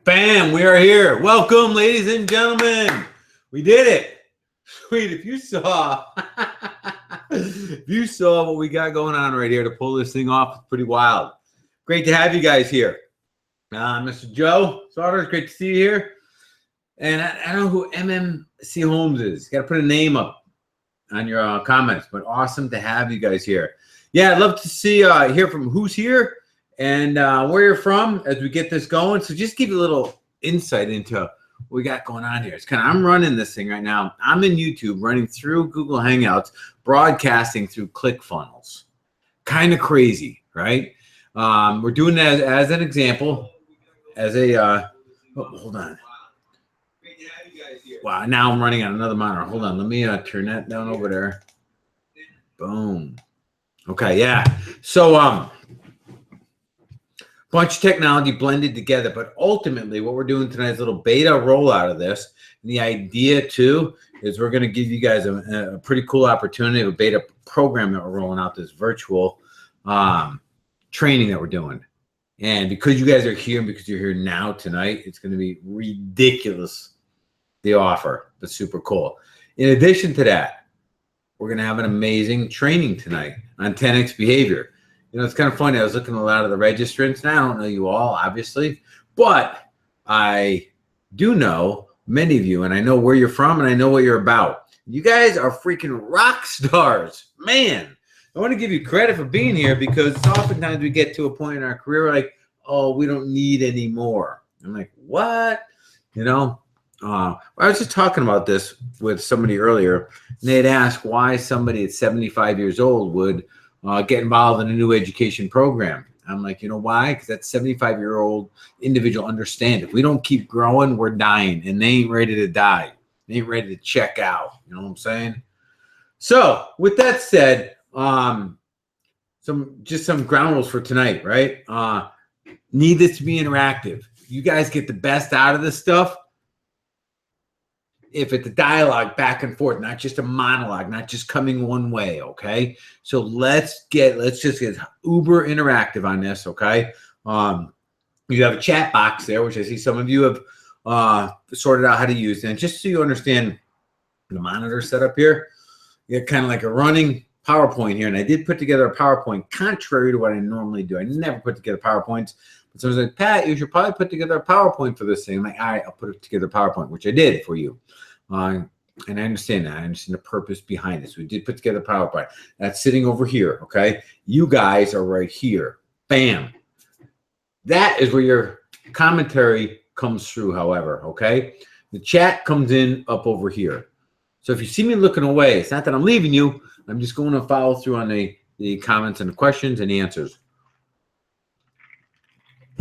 Bam, we are here. Welcome, ladies and gentlemen. We did it. Sweet, if you saw what we got going on right here to pull this thing off, it's pretty wild. Great to have you guys here. Mr. Joe Sauter, great to see you here. And I don't know who MMC Holmes is. You got to put a name up on your comments, but awesome to have you guys here. Yeah, I'd love to see hear from who's here and where you're from as we get this going. So just give you a little insight into what we got going on here. It's kind of, I'm running this thing right now. I'm in YouTube, running through Google Hangouts, broadcasting through ClickFunnels. Kind of crazy, right? We're doing that as an example, as a, hold on. Wow, now I'm running on another monitor. Hold on, let me turn that down over there. Boom. Okay, yeah. So, bunch of technology blended together, but ultimately what we're doing tonight is a little beta rollout of this. And the idea too is we're going to give you guys a pretty cool opportunity of a beta program that we're rolling out, this virtual training that we're doing. And because you guys are here and because you're here now tonight, it's going to be ridiculous, the offer, but super cool. In addition to that, we're going to have an amazing training tonight on 10x behavior. You know, it's kind of funny. I was looking at a lot of the registrants, and I don't know you all, obviously, but I do know many of you, and I know where you're from, and I know what you're about. You guys are freaking rock stars. Man, I want to give you credit for being here because oftentimes we get to a point in our career like, oh, we don't need any more. I'm like, what? You know, I was just talking about this with somebody earlier, and they'd ask why somebody at 75 years old would get involved in a new education program. I'm like, you know why? Because that 75-year-old individual understands if we don't keep growing, we're dying, and they ain't ready to die. They ain't ready to check out. You know what I'm saying? So with that said, some ground rules for tonight, right? Need this to be interactive. You guys get the best out of this stuff if it's a dialogue back and forth, not just a monologue, not just coming one way, okay? So let's just get uber interactive on this, okay? You have a chat box there, which I see some of you have sorted out how to use. And just so you understand the monitor setup here, you have kind of like a running PowerPoint here. And I did put together a PowerPoint contrary to what I normally do. I never put together PowerPoints. But someone's like, Pat, you should probably put together a PowerPoint for this thing. I'm like, all right, I'll put it together a PowerPoint, which I did for you. And I understand that. I understand the purpose behind this. We did put together PowerPoint. That's sitting over here, okay? You guys are right here. Bam. That is where your commentary comes through, however, okay? The chat comes in up over here. So if you see me looking away, it's not that I'm leaving you. I'm just going to follow through on the comments and the questions and the answers.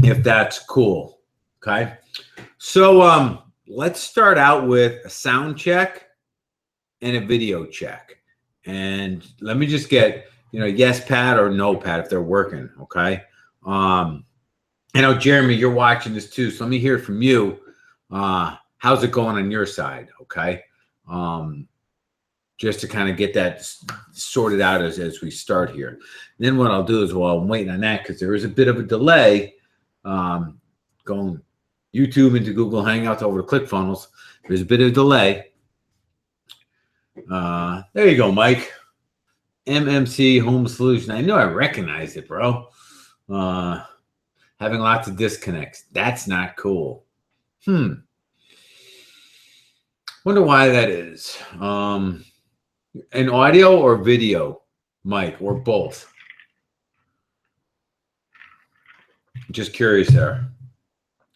If that's cool, okay? So, let's start out with a sound check and a video check. And let me just get, you know, yes, Pat, or no, Pat, if they're working, okay? I know, Jeremy, you're watching this too, so let me hear from you. How's it going on your side, okay? Just to kind of get that sorted out as we start here. And then what I'll do is, well, I'm waiting on that because there is a bit of a delay going YouTube into Google Hangouts over to ClickFunnels. There's a bit of delay. There you go, Mike. MMC Home Solution. I know I recognized it, bro. Having lots of disconnects. That's not cool. Wonder why that is. An audio or video, Mike, or both? Just curious there.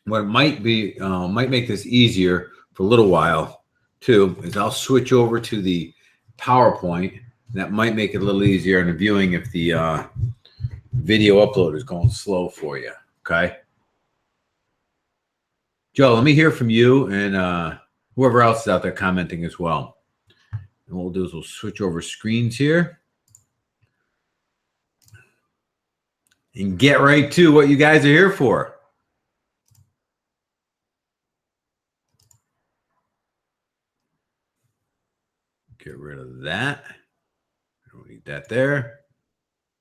What might be might make this easier for a little while too is I'll switch over to the PowerPoint. That might make it a little easier in the viewing if the video upload is going slow for you. Okay, Joe, let me hear from you and whoever else is out there commenting as well. And what we'll do is we'll switch over screens here and get right to what you guys are here for. Get rid of that. Don't need that there.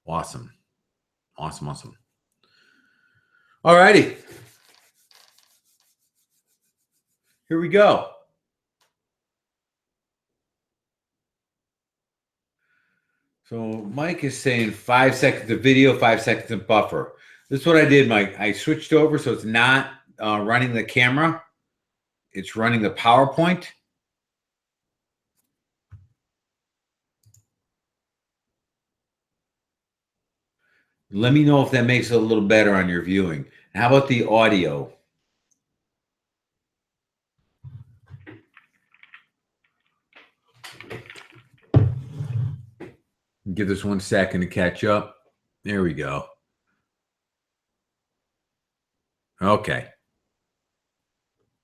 Awesome. Awesome. All righty. Here we go. So Mike is saying 5 seconds of video, 5 seconds of buffer. This is what I did, Mike. I switched over so it's not running the camera. It's running the PowerPoint. Let me know if that makes it a little better on your viewing. How about the audio? Give this 1 second to catch up. There we go. Okay.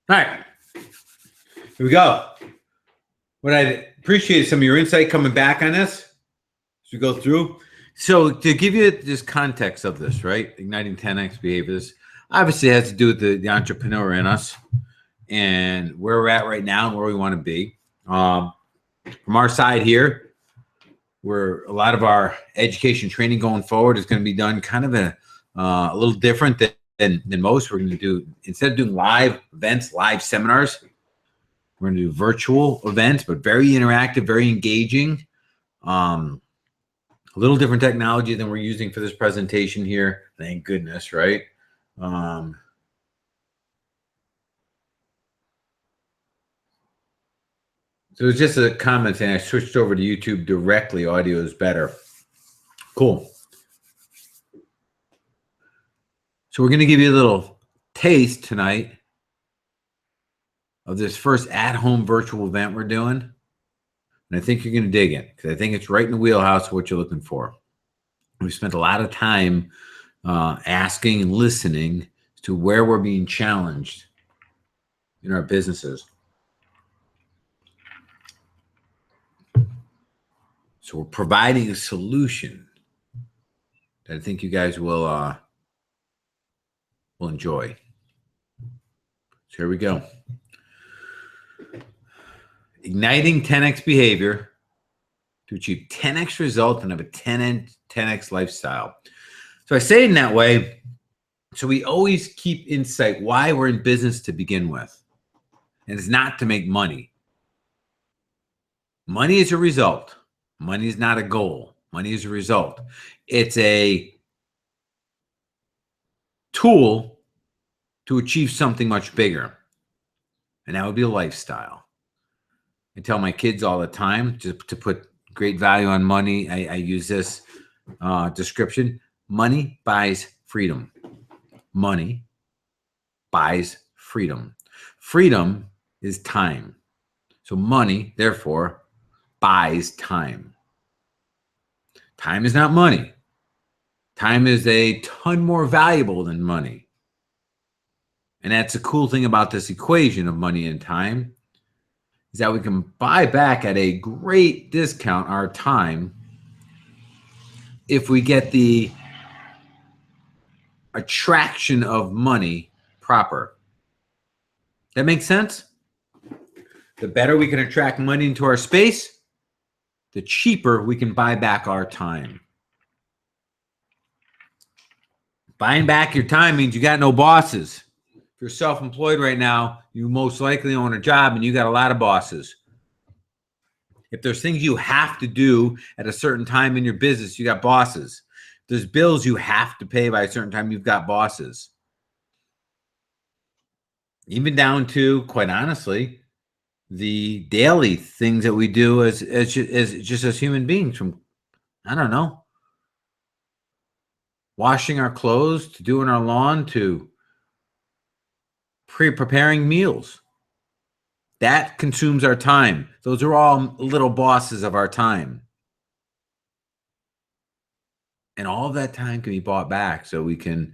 All right. Here we go. What I appreciate some of your insight coming back on this as we go through. So to give you this context of this, right? Igniting 10x behaviors obviously has to do with the entrepreneur in us and where we're at right now and where we want to be. From our side here, where a lot of our education training going forward is going to be done kind of a little different than most. We're going to do, instead of doing live events, live seminars, we're going to do virtual events, but very interactive, very engaging. A little different technology than we're using for this presentation here. Thank goodness, right? So it's just a comment saying I switched over to YouTube directly. Audio is better. Cool. So we're going to give you a little taste tonight of this first at-home virtual event we're doing. And I think you're going to dig it because I think it's right in the wheelhouse of what you're looking for. We've spent a lot of time asking and listening to where we're being challenged in our businesses. So we're providing a solution that I think you guys will enjoy. So here we go. Igniting 10x behavior to achieve 10x results and have a 10x lifestyle. So I say it in that way, so we always keep insight why we're in business to begin with. And it's not to make money. Money is a result. Money is not a goal. Money is a result. It's a tool to achieve something much bigger. And that would be a lifestyle. I tell my kids all the time to put great value on money. I use this description. Money buys freedom. Money buys freedom. Freedom is time. So money, therefore, buys time. Time is not money. Time is a ton more valuable than money. And that's the cool thing about this equation of money and time, is that we can buy back at a great discount our time if we get the attraction of money proper. That makes sense? The better we can attract money into our space, the cheaper we can buy back our time. Buying back your time means you got no bosses. If you're self-employed right now, you most likely own a job and you got a lot of bosses. If there's things you have to do at a certain time in your business, you got bosses. If there's bills you have to pay by a certain time, you've got bosses. Even down to, quite honestly, the daily things that we do as human beings, from, I don't know, washing our clothes to doing our lawn to preparing meals. That consumes our time. Those are all little bosses of our time. And all of that time can be bought back so we can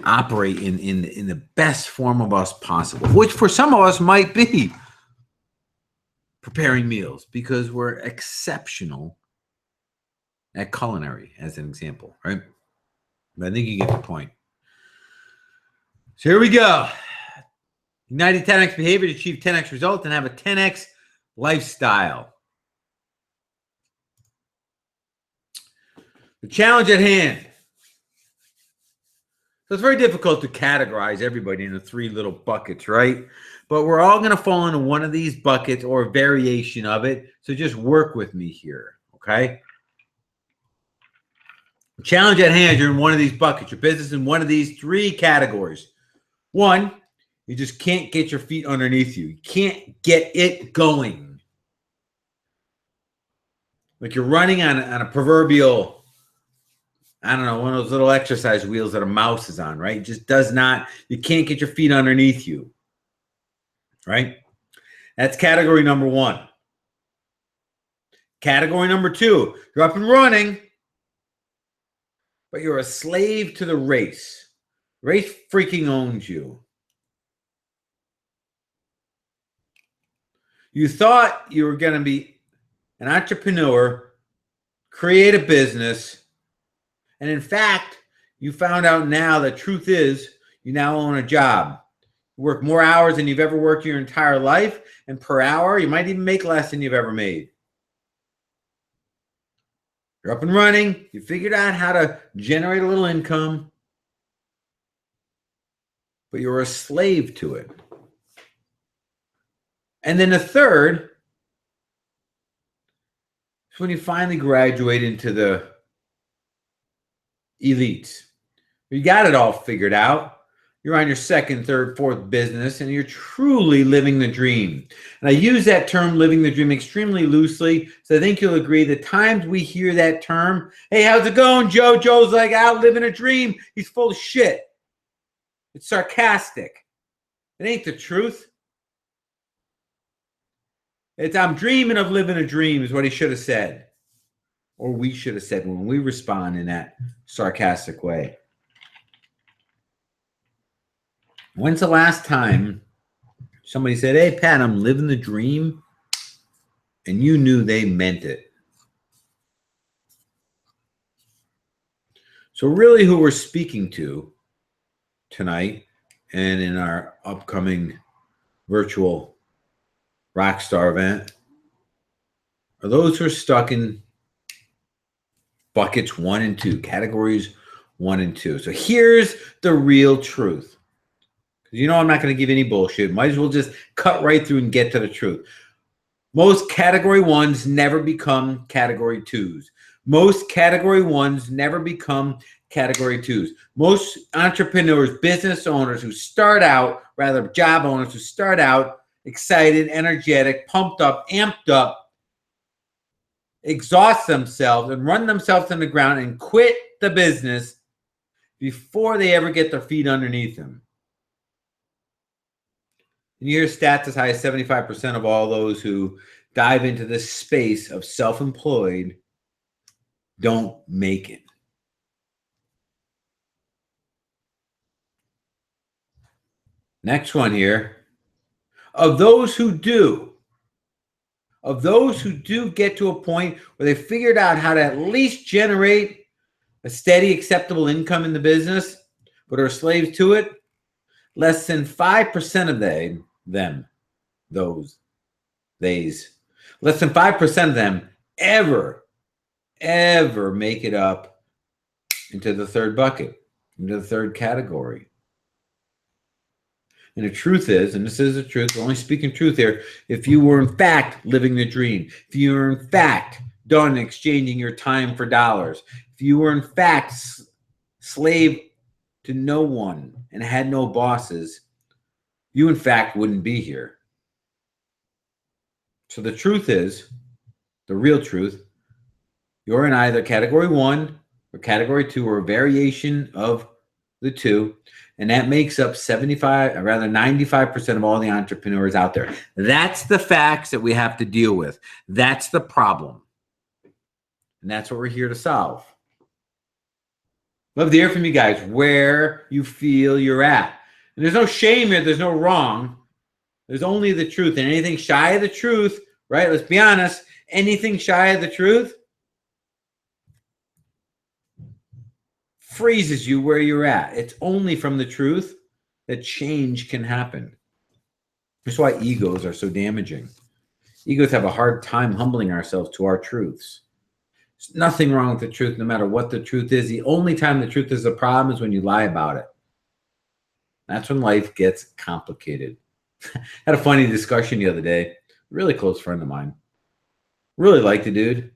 operate in the best form of us possible, which for some of us might be preparing meals because we're exceptional at culinary, as an example, right? But I think you get the point. So here we go. Igniting 10x behavior to achieve 10x results and have a 10x lifestyle. The challenge at hand. So it's very difficult to categorize everybody into 3 little buckets, right? But we're all going to fall into one of these buckets or a variation of it. So just work with me here, okay? Challenge at hand, you're in one of these buckets. Your business in one of these 3 categories. 1, you just can't get your feet underneath you. You can't get it going. Like you're running on a proverbial, I don't know, one of those little exercise wheels that a mouse is on, right? It just does not, you can't get your feet underneath you, right? That's category number 1. Category number 2, you're up and running, but you're a slave to the race. Race freaking owns you. You thought you were going to be an entrepreneur, create a business, and in fact, you found out now the truth is you now own a job. You work more hours than you've ever worked your entire life, and per hour, you might even make less than you've ever made. You're up and running. You figured out how to generate a little income, but you're a slave to it. And then the third is when you finally graduate into the elites. You got it all figured out. You're on your 2nd, 3rd, 4th business, and you're truly living the dream. And I use that term, living the dream, extremely loosely, so I think you'll agree the times we hear that term, hey, how's it going, Joe? Joe's like out living a dream. He's full of shit. It's sarcastic. It ain't the truth. It's I'm dreaming of living a dream is what he should have said. Or we should have said when we respond in that sarcastic way. When's the last time somebody said, hey, Pat, I'm living the dream, and you knew they meant it? So really who we're speaking to tonight and in our upcoming virtual Rockstar event are those who are stuck in buckets 1 and 2, categories 1 and 2. So here's the real truth. You know I'm not going to give any bullshit. Might as well just cut right through and get to the truth. Most category 1s never become category 2s. Most category 1s never become category 2s. Most entrepreneurs, business owners who start out, rather job owners who start out excited, energetic, pumped up, amped up, exhaust themselves and run themselves on the ground and quit the business before they ever get their feet underneath them. And you hear stats as high as 75% of all those who dive into this space of self-employed don't make it. Next one here. Of those who do get to a point where they figured out how to at least generate a steady, acceptable income in the business, but are slaves to it, less than 5% of less than 5% of them ever make it up into the 3rd bucket, into the 3rd category. And the truth is, and this is the truth, we're only speaking truth here, if you were in fact living the dream, if you were in fact done exchanging your time for dollars, if you were in fact slave to no one and had no bosses, you in fact wouldn't be here. So the truth is, the real truth, you're in either category 1 or category 2 or a variation of the 2. And that makes up 95% of all the entrepreneurs out there. That's the facts that we have to deal with. That's the problem. And that's what we're here to solve. Love to hear from you guys where you feel you're at. And there's no shame here. There's no wrong. There's only the truth. And anything shy of the truth, right? Let's be honest. Anything shy of the truth freezes you where you're at. It's only from the truth that change can happen. That's why egos are so damaging. Egos have a hard time humbling ourselves to our truths. There's nothing wrong with the truth, no matter what the truth is. The only time the truth is a problem is when you lie about it. That's when life gets complicated. Had a funny discussion the other day. Really close friend of mine. Really liked the dude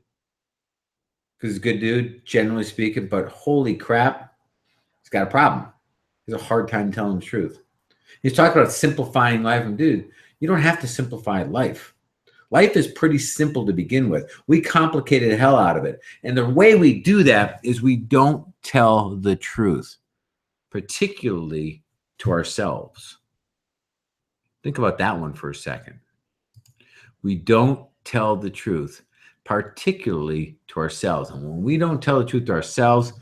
because he's a good dude, generally speaking, but holy crap, he's got a problem. He has a hard time telling the truth. He's talking about simplifying life. And dude, you don't have to simplify life. Life is pretty simple to begin with. We complicated the hell out of it. And the way we do that is we don't tell the truth, particularly to ourselves. Think about that one for a second. We don't tell the truth, particularly to ourselves. And when we don't tell the truth to ourselves,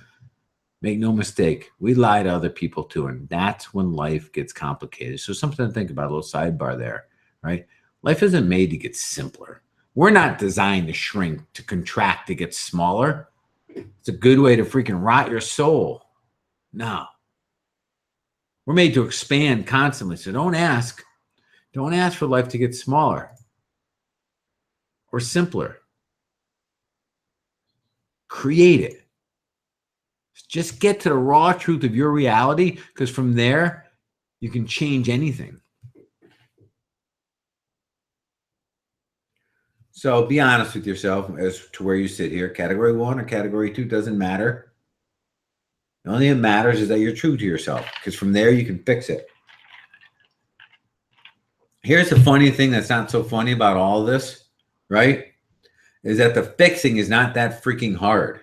make no mistake, we lie to other people too. And that's when life gets complicated. So something to think about, a little sidebar there, right? Life isn't made to get simpler. We're not designed to shrink, to contract, to get smaller. It's a good way to freaking rot your soul. No. We're made to expand constantly. So don't ask for life to get smaller or simpler. Create it. Just get to the raw truth of your reality, because from there, you can change anything. So be honest with yourself as to where you sit here. Category 1 or category 2 doesn't matter. The only thing that matters is that you're true to yourself, because from there you can fix it. Here's the funny thing that's not so funny about all of this, right? Is that the fixing is not that freaking hard.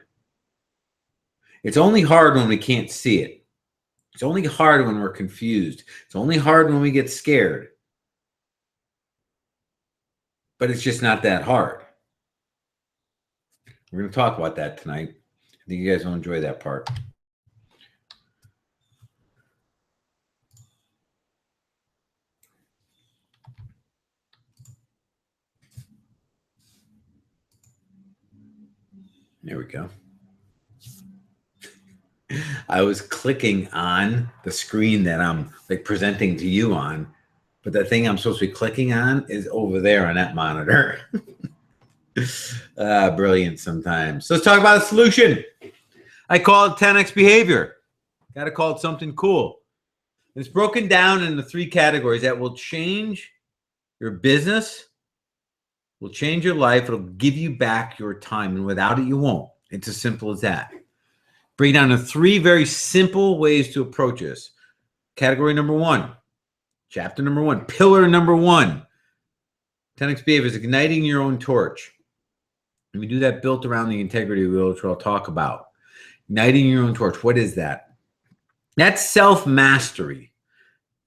It's only hard when we can't see it. It's only hard when we're confused. It's only hard when we get scared. But it's just not that hard. We're going to talk about that tonight. I think you guys will enjoy that part. There we go. I was clicking on the screen that I'm like presenting to you on, but the thing I'm supposed to be clicking on is over there on that monitor. Brilliant sometimes. So let's talk about a solution. I call it 10x behavior. Got to call it something cool. It's broken down into 3 categories that will change your business, will change your life. It'll give you back your time, and without it, you won't. It's as simple as that. Break down to 3 very simple ways to approach this. Category number 1, chapter number 1, pillar number 1, 10x behavior is igniting your own torch. And we do that built around the integrity wheel, which I'll talk about. Igniting your own torch. What is that? That's self-mastery.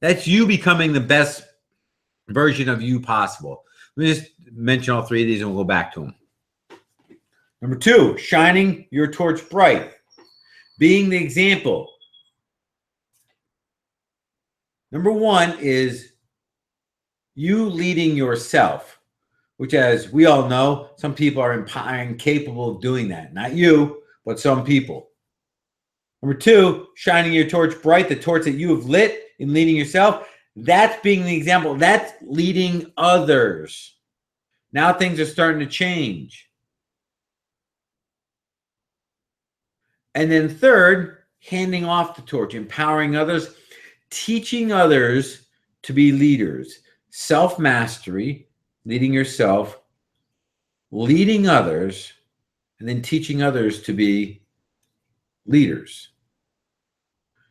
That's you becoming the best version of you possible. Let me just mention all 3 of these and we'll go back to them. Number 2, shining your torch bright. Being the example. Number 1 is you leading yourself, which, as we all know, some people are incapable of doing that. Not you, but some people. Number 2, shining your torch bright, the torch that you have lit in leading yourself. That's being the example. That's leading others. Now things are starting to change. And then 3rd, handing off the torch, empowering others, teaching others to be leaders. Self-mastery, leading yourself, leading others, and then teaching others to be leaders.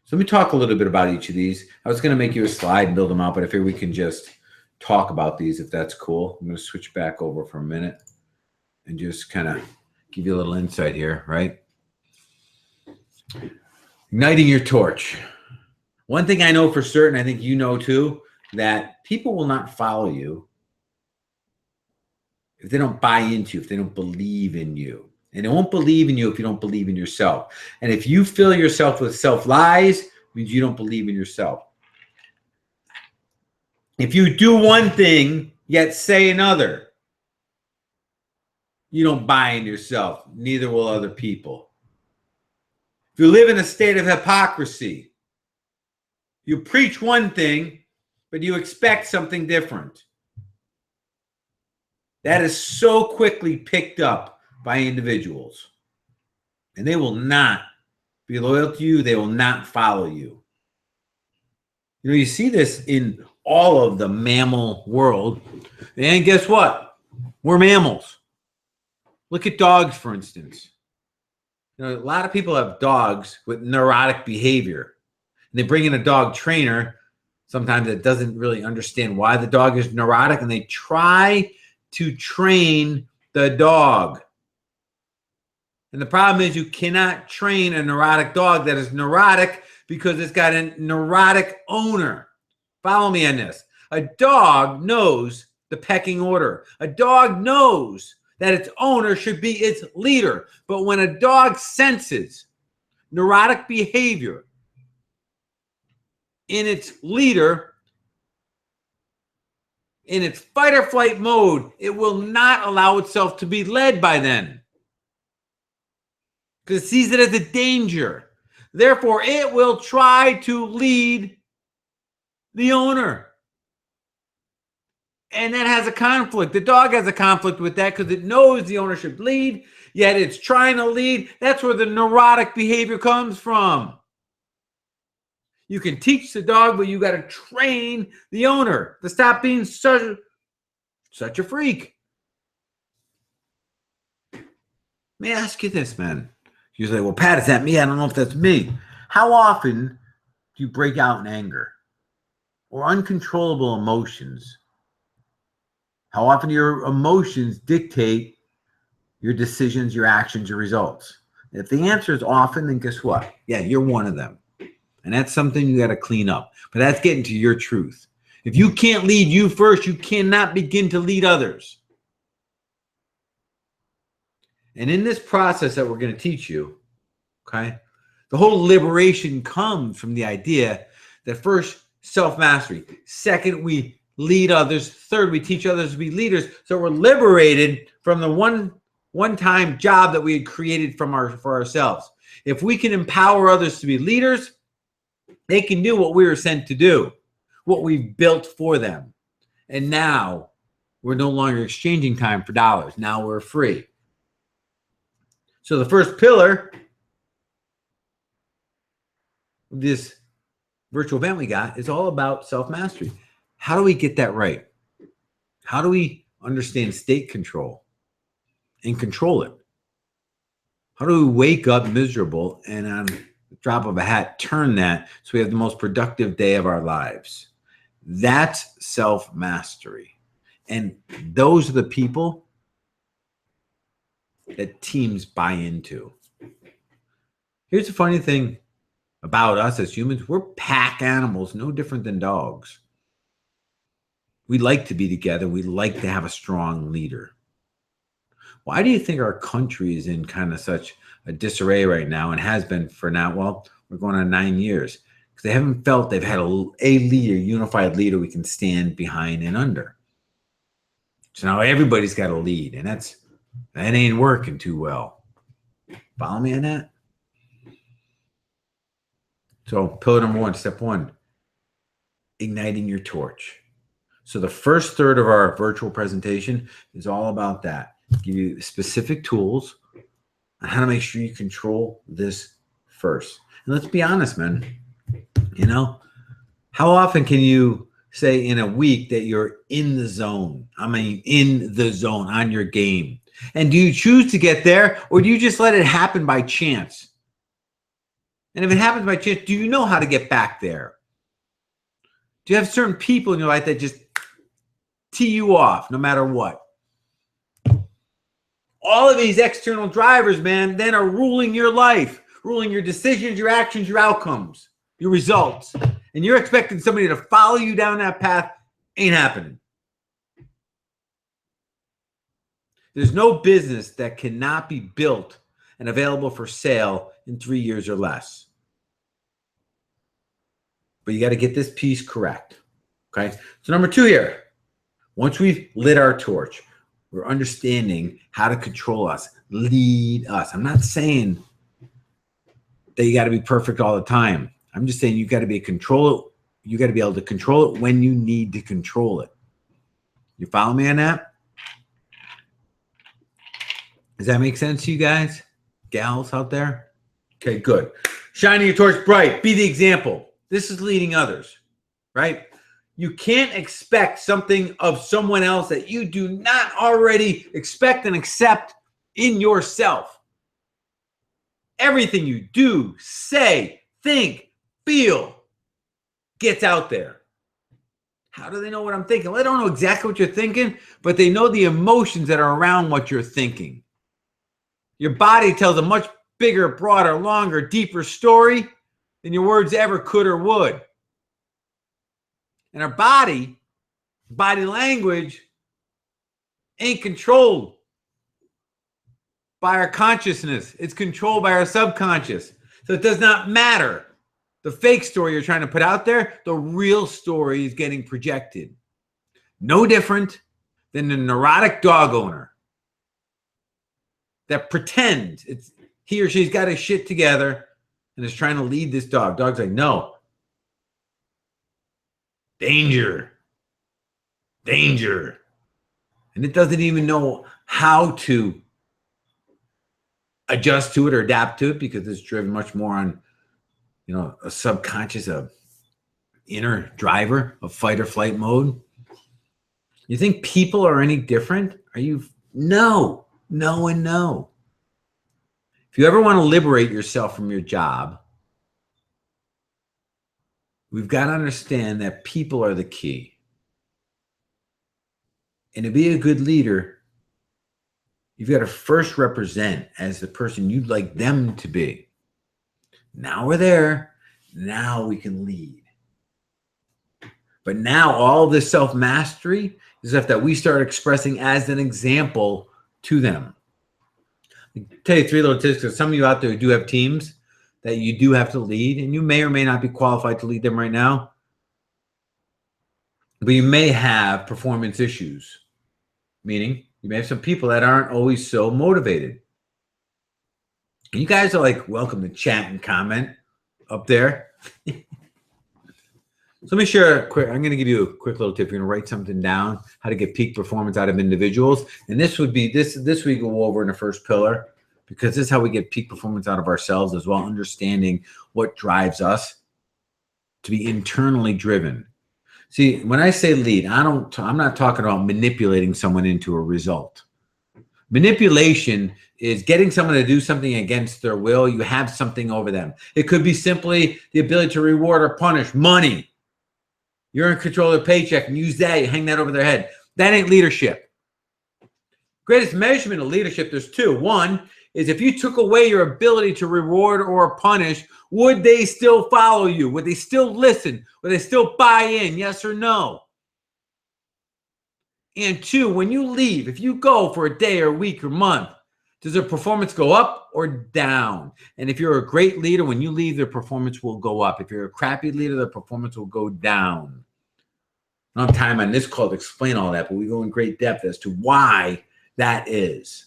So let me talk a little bit about each of these. I was going to make you a slide and build them out, but I figure we can just talk about these if that's cool. I'm going to switch back over for a minute and just kind of give you a little insight here, right? Igniting your torch. One thing I know for certain, I think you know too, that people will not follow you if they don't buy into you, if they don't believe in you. And they won't believe in you if you don't believe in yourself. And if you fill yourself with self-lies, it means you don't believe in yourself. If you do one thing, yet say another, you don't buy in yourself. Neither will other people. If you live in a state of hypocrisy, you preach one thing, but you expect something different. That is so quickly picked up by individuals. And they will not be loyal to you. They will not follow you. You see this in all of the mammal world. And guess what? We're mammals. Look at dogs, for instance. A lot of people have dogs with neurotic behavior. And they bring in a dog trainer, sometimes that doesn't really understand why the dog is neurotic, and they try to train the dog. And the problem is you cannot train a neurotic dog that is neurotic because it's got a neurotic owner. Follow me on this. A dog knows the pecking order. A dog knows that its owner should be its leader. But when a dog senses neurotic behavior in its leader, in its fight or flight mode, it will not allow itself to be led by them because it sees it as a danger. Therefore, it will try to lead the owner. And that has a conflict. The dog has a conflict with that because it knows the owner should lead, yet it's trying to lead. That's where the neurotic behavior comes from. You can teach the dog, but you got to train the owner to stop being such a freak. Let me ask you this, man. You say, well, Pat, is that me? I don't know if that's me. How often do you break out in anger or uncontrollable emotions? How often do your emotions dictate your decisions, your actions, your results? If the answer is often, then guess what? Yeah, you're one of them. And that's something you got to clean up. But that's getting to your truth. If you can't lead you first, you cannot begin to lead others. And in this process that we're going to teach you, okay, the whole liberation comes from the idea that first, self-mastery. Second, we lead others. Third, we teach others to be leaders. So we're liberated from the one-time job that we had created for ourselves. If we can empower others to be leaders, they can do what we were sent to do, what we've built for them. And now we're no longer exchanging time for dollars. Now we're free. So the first pillar of this virtual event we got is all about self-mastery. How do we get that right? How do we understand state control and control it? How do we wake up miserable and on the drop of a hat turn that so we have the most productive day of our lives? That's self-mastery. And those are the people that teams buy into. Here's the funny thing about us as humans. We're pack animals, no different than dogs. We like to be together. We like to have a strong leader. Why do you think our country is in kind of such a disarray right now and has been for now? Well, we're going on 9 years because they haven't felt they've had a leader, unified leader we can stand behind and under. So now everybody's got a lead, and that ain't working too well. Follow me on that? So pillar number one, step one, igniting your torch. So the first third of our virtual presentation is all about that. Give you specific tools on how to make sure you control this first. And let's be honest, man. How often can you say in a week that you're in the zone? I mean, in the zone, on your game. And do you choose to get there, or do you just let it happen by chance? And if it happens by chance, do you know how to get back there? Do you have certain people in your life that just tee you off no matter what? All of these external drivers, man, then are ruling your life, ruling your decisions, your actions, your outcomes, your results. And you're expecting somebody to follow you down that path. Ain't happening. There's no business that cannot be built and available for sale in 3 years or less. But you got to get this piece correct. Okay. So number two here, once we've lit our torch, we're understanding how to control us, lead us. I'm not saying that you got to be perfect all the time. I'm just saying you got to be you got to be able to control it when you need to control it. You follow me on that? Does that make sense to you guys? Gals out there? Okay, good. Shining your torch bright. Be the example. This is leading others. right? You can't expect something of someone else that you do not already expect and accept in yourself. Everything you do, say, think, feel gets out there. How do they know what I'm thinking? Well, they don't know exactly what you're thinking, but they know the emotions that are around what you're thinking. Your body tells a much bigger, broader, longer, deeper story than your words ever could or would. And our body language ain't controlled by our consciousness. It's controlled by our subconscious. So it does not matter the fake story you're trying to put out there. The real story is getting projected. No different than the neurotic dog owner that pretends it's he or she's got his shit together and is trying to lead this dog. Dog's like, no. Danger. Danger. And it doesn't even know how to adjust to it or adapt to it because it's driven much more on, a subconscious, a inner driver of fight or flight mode. You think people are any different? Are you? No, and no. If you ever want to liberate yourself from your job, we've got to understand that people are the key. And to be a good leader, you've got to first represent as the person you'd like them to be. Now we're there. Now we can lead. But now all this self-mastery is stuff that we start expressing as an example to them. I'll tell you 3 little tips, because some of you out there who do have teams that you do have to lead, and you may or may not be qualified to lead them right now, but you may have performance issues, meaning you may have some people that aren't always so motivated. And you guys are like, welcome to chat and comment up there. So let me share I'm going to give you a quick little tip. You're going to write something down, how to get peak performance out of individuals. And this would be, this we go over in the first pillar, because this is how we get peak performance out of ourselves as well, understanding what drives us to be internally driven. See, when I say lead, I'm not talking about manipulating someone into a result. Manipulation is getting someone to do something against their will. You have something over them. It could be simply the ability to reward or punish. Money. You're in control of their paycheck and use that. You hang that over their head. That ain't leadership. Greatest measurement of leadership, there's 2. One is if you took away your ability to reward or punish, would they still follow you? Would they still listen? Would they still buy in? Yes or no? And 2, when you leave, if you go for a day or a week or month, does their performance go up or down? And if you're a great leader, when you leave, their performance will go up. If you're a crappy leader, their performance will go down. I don't have time on this call to explain all that, but we go in great depth as to why that is.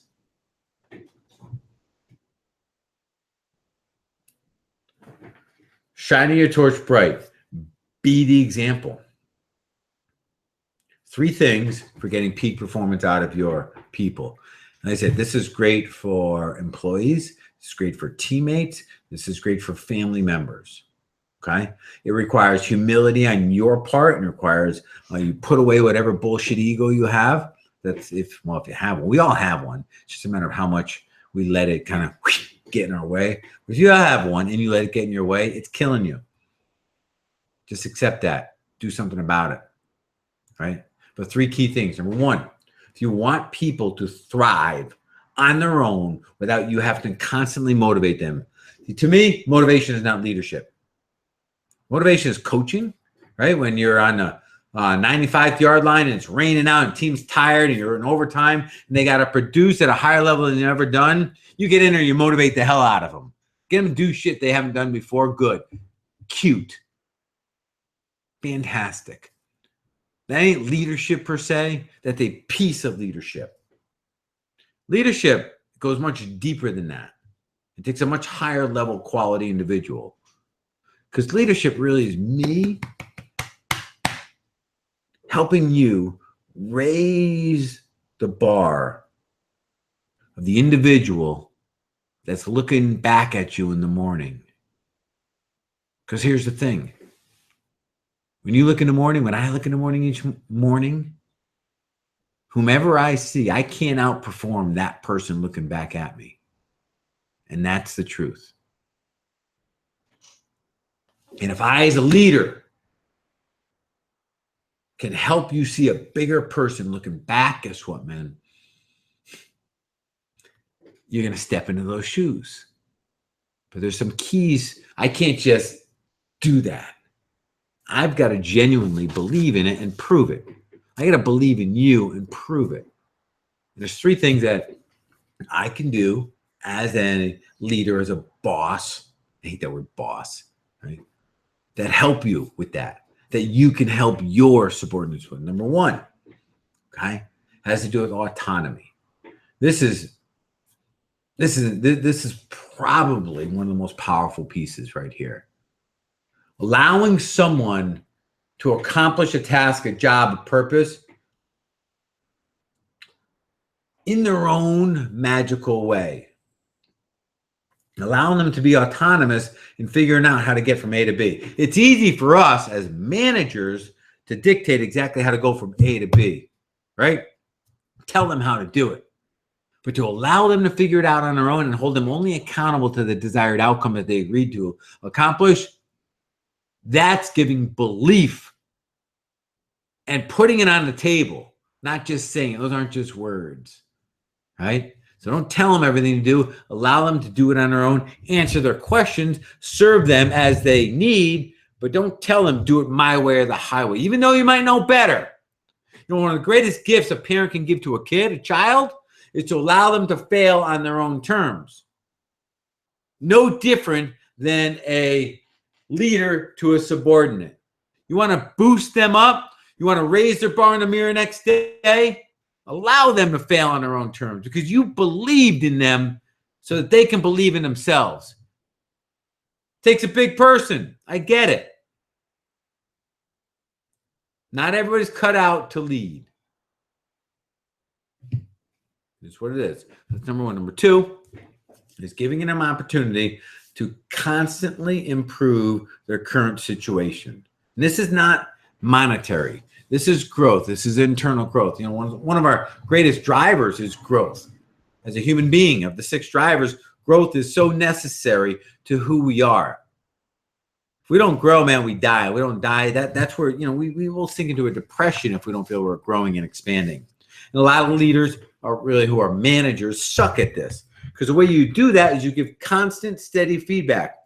Shining your torch bright. Be the example. 3 things for getting peak performance out of your people. And I said, this is great for employees. This is great for teammates. This is great for family members. Okay. It requires humility on your part, and requires you put away whatever bullshit ego you have. That's if you have one. We all have one. It's just a matter of how much we let it kind of get in our way. If you have one and you let it get in your way, it's killing you. Just accept that. Do something about it. Right. But 3 key things. Number 1, if you want people to thrive on their own without you having to constantly motivate them. To me, motivation is not leadership. Motivation is coaching, right? When you're on the 95th yard line and it's raining out and team's tired and you're in overtime and they got to produce at a higher level than they've ever done, you get in there and you motivate the hell out of them. Get them to do shit they haven't done before. Good. Cute. Fantastic. That ain't leadership per se. That's a piece of leadership. Leadership goes much deeper than that. It takes a much higher level quality individual. Because leadership really is me helping you raise the bar of the individual that's looking back at you in the morning. Because here's the thing. When you look in the morning, when I look in the morning each morning, whomever I see, I can't outperform that person looking back at me. And that's the truth. And if I, as a leader, can help you see a bigger person looking back, guess what, man? You're going to step into those shoes. But there's some keys. I can't just do that. I've got to genuinely believe in it and prove it. I got to believe in you and prove it. And there's 3 things that I can do as a leader, as a boss. I hate that word boss, right? That help you with that you can help your subordinates with. Number 1, okay, has to do with autonomy. This is probably one of the most powerful pieces right here. Allowing someone to accomplish a task, a job, a purpose in their own magical way. Allowing them to be autonomous in figuring out how to get from A to B. It's easy for us as managers to dictate exactly how to go from A to B, right? Tell them how to do it. But to allow them to figure it out on their own and hold them only accountable to the desired outcome that they agreed to accomplish, that's giving belief and putting it on the table, not just saying it. Those aren't just words, right? So don't tell them everything to do. Allow them to do it on their own, answer their questions, serve them as they need, but don't tell them do it my way or the highway, even though you might know better. You know, one of the greatest gifts a parent can give to a kid, a child, is to allow them to fail on their own terms. No different than a leader to a subordinate. You want to boost them up? You want to raise their bar in the mirror next day? Allow them to fail on their own terms because you believed in them so that they can believe in themselves. Takes a big person. I get it. Not everybody's cut out to lead. That's what it is. That's number 1. Number 2 is giving them an opportunity to constantly improve their current situation. And this is not monetary. This is growth. This is internal growth. You know, one of our greatest drivers is growth. As a human being, of the 6 drivers, growth is so necessary to who we are. If we don't grow, man, we die. We don't die. That's where, you know, we will sink into a depression if we don't feel we're growing and expanding. And a lot of leaders are really who are managers suck at this because the way you do that is you give constant, steady feedback.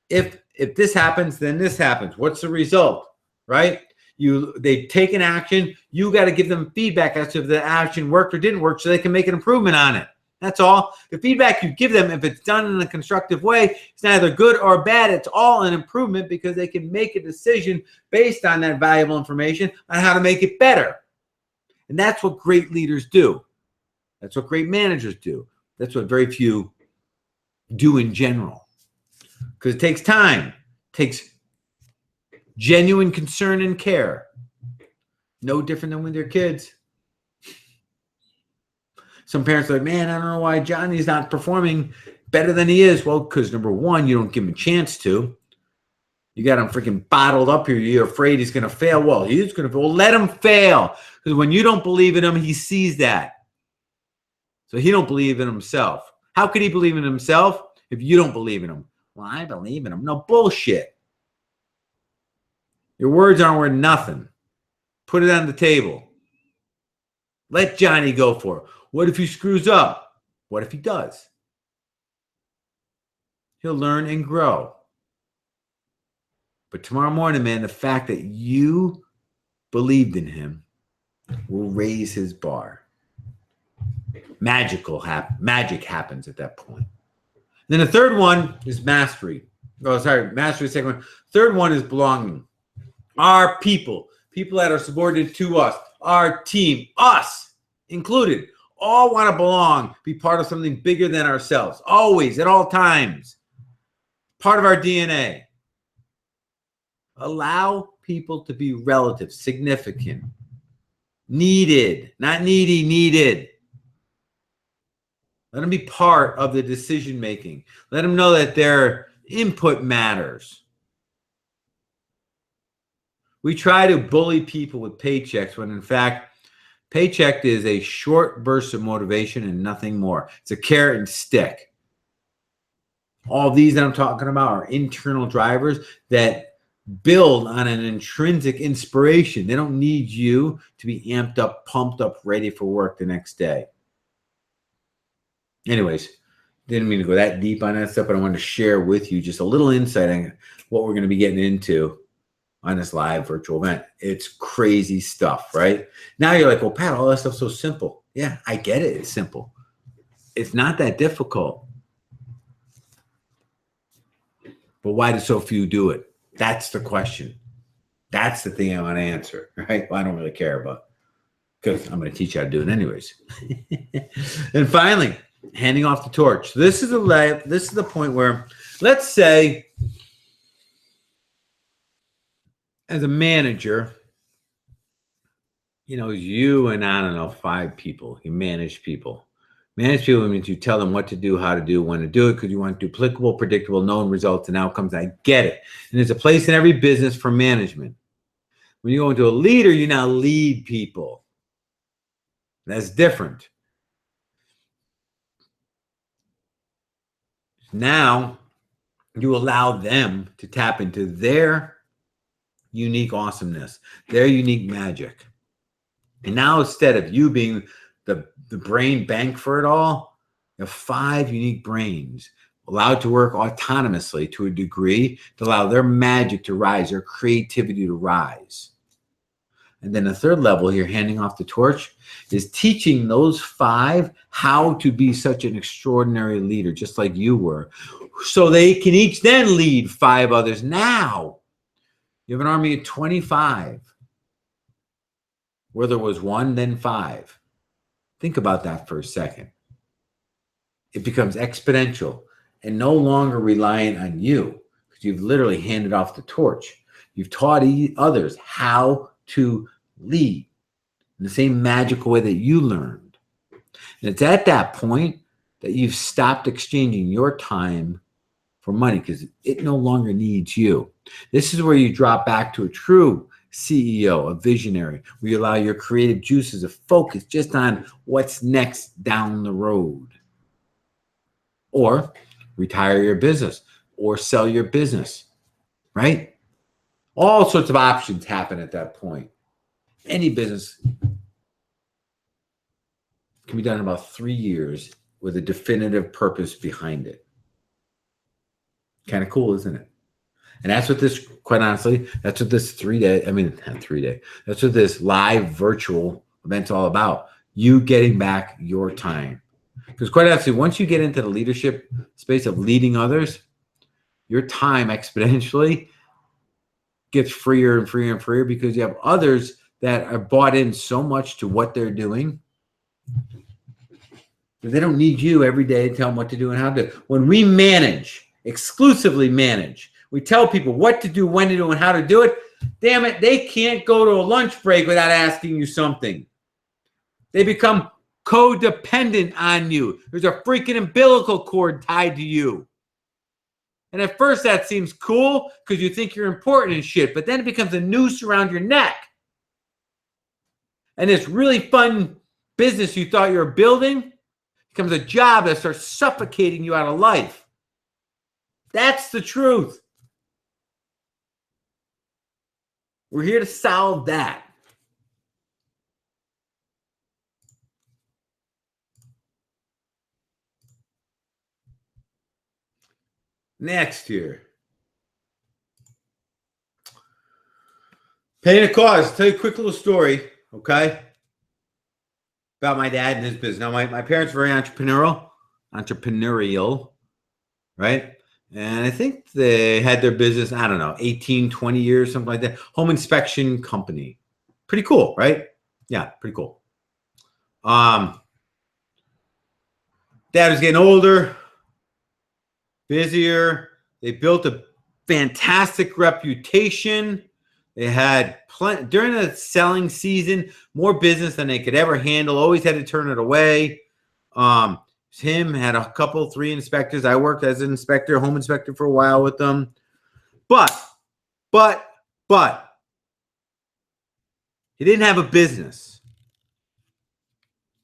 If this happens, then this happens. What's the result, right? They've taken action. You got to give them feedback as to if the action worked or didn't work so they can make an improvement on it. That's all. The feedback you give them, if it's done in a constructive way, it's neither good or bad. It's all an improvement because they can make a decision based on that valuable information on how to make it better. And that's what great leaders do. That's what great managers do. That's what very few do in general. Because it takes time. It takes genuine concern and care. No different than with your kids. Some parents are like, man, I don't know why Johnny's not performing better than he is. Well, because number 1, you don't give him a chance to. You got him freaking bottled up here. You're afraid he's going to fail. Well, he's going to fail. Well, let him fail. Because when you don't believe in him, he sees that. So he don't believe in himself. How could he believe in himself if you don't believe in him? Well, I believe in him. No, bullshit. Your words aren't worth nothing. Put it on the table. Let Johnny go for it. What if he screws up? What if he does? He'll learn and grow. But tomorrow morning, man, the fact that you believed in him will raise his bar. Magic happens at that point. Then the third one is mastery. Mastery is the second one. Third one is belonging. Our people that are subordinate to us, our team, us included, all want to belong, be part of something bigger than ourselves, always, at all times. Part of our DNA. Allow people to be relative, significant, needed, not needy, needed. Let them be part of the decision making. Let them know that their input matters. We try to bully people with paychecks when in fact, paycheck is a short burst of motivation and nothing more. It's a carrot and stick. All these that I'm talking about are internal drivers that build on an intrinsic inspiration. They don't need you to be amped up, pumped up, ready for work the next day. Anyways, didn't mean to go that deep on that stuff, but I wanted to share with you just a little insight on what we're going to be getting into on this live virtual event. It's crazy stuff, right? Now you're like, well, Pat, all that stuff's so simple. Yeah, I get it. It's simple. It's not that difficult. But why do so few do it? That's the question. That's the thing I want to answer, right? Well, I don't really care about, because I'm going to teach you how to do it anyways. And finally, handing off the torch. This is the point where, let's say, as a manager, you and I don't know, 5 people. You manage people. Manage people means you tell them what to do, how to do, when to do it, because you want duplicable, predictable, known results and outcomes. I get it. And there's a place in every business for management. When you go into a leader, you now lead people. That's different. Now you allow them to tap into their unique awesomeness, their unique magic. And now instead of you being the brain bank for it all, you have 5 unique brains allowed to work autonomously to a degree to allow their magic to rise, their creativity to rise. And then the third level here, handing off the torch, is teaching those 5 how to be such an extraordinary leader, just like you were, so they can each then lead 5 others. Now you have an army of 25, where there was 1, then 5. Think about that for a second. It becomes exponential and no longer reliant on you, because you've literally handed off the torch. You've taught others how to lead in the same magical way that you learned. And it's at that point that you've stopped exchanging your time for money, because it no longer needs you. This is where you drop back to a true CEO, a visionary, where you allow your creative juices to focus just on what's next down the road. Or retire your business or sell your business, right? All sorts of options happen at that point. Any business can be done in about 3 years with a definitive purpose behind it. Kind of cool, isn't it? And that's what this, quite honestly, that's what this 3-day, not 3-day, that's what this live virtual event's all about. You getting back your time. Because quite honestly, once you get into the leadership space of leading others, your time exponentially gets freer and freer and freer, because you have others that are bought in so much to what they're doing that they don't need you every day to tell them what to do and how to do. When we manage, exclusively manage, we tell people what to do, when to do, and how to do it. Damn it, they can't go to a lunch break without asking you something. They become codependent on you. There's a freaking umbilical cord tied to you. And at first that seems cool because you think you're important and shit, but then it becomes a noose around your neck. And this really fun business you thought you were building becomes a job that starts suffocating you out of life. That's the truth. We're here to solve that. Next here. Paying a cause. I'll tell you a quick little story, okay? About my dad and his business. Now, my parents were very entrepreneurial, right? And I think they had their business, 18, 20 years, something like that. Home inspection company. Pretty cool, right? Yeah, pretty cool. Dad was getting older, busier. They built a fantastic reputation. They had during the selling season, more business than they could ever handle. Always had to turn it away. Him had a couple, 3 inspectors. I worked as an inspector, home inspector for a while with them. But He didn't have a business.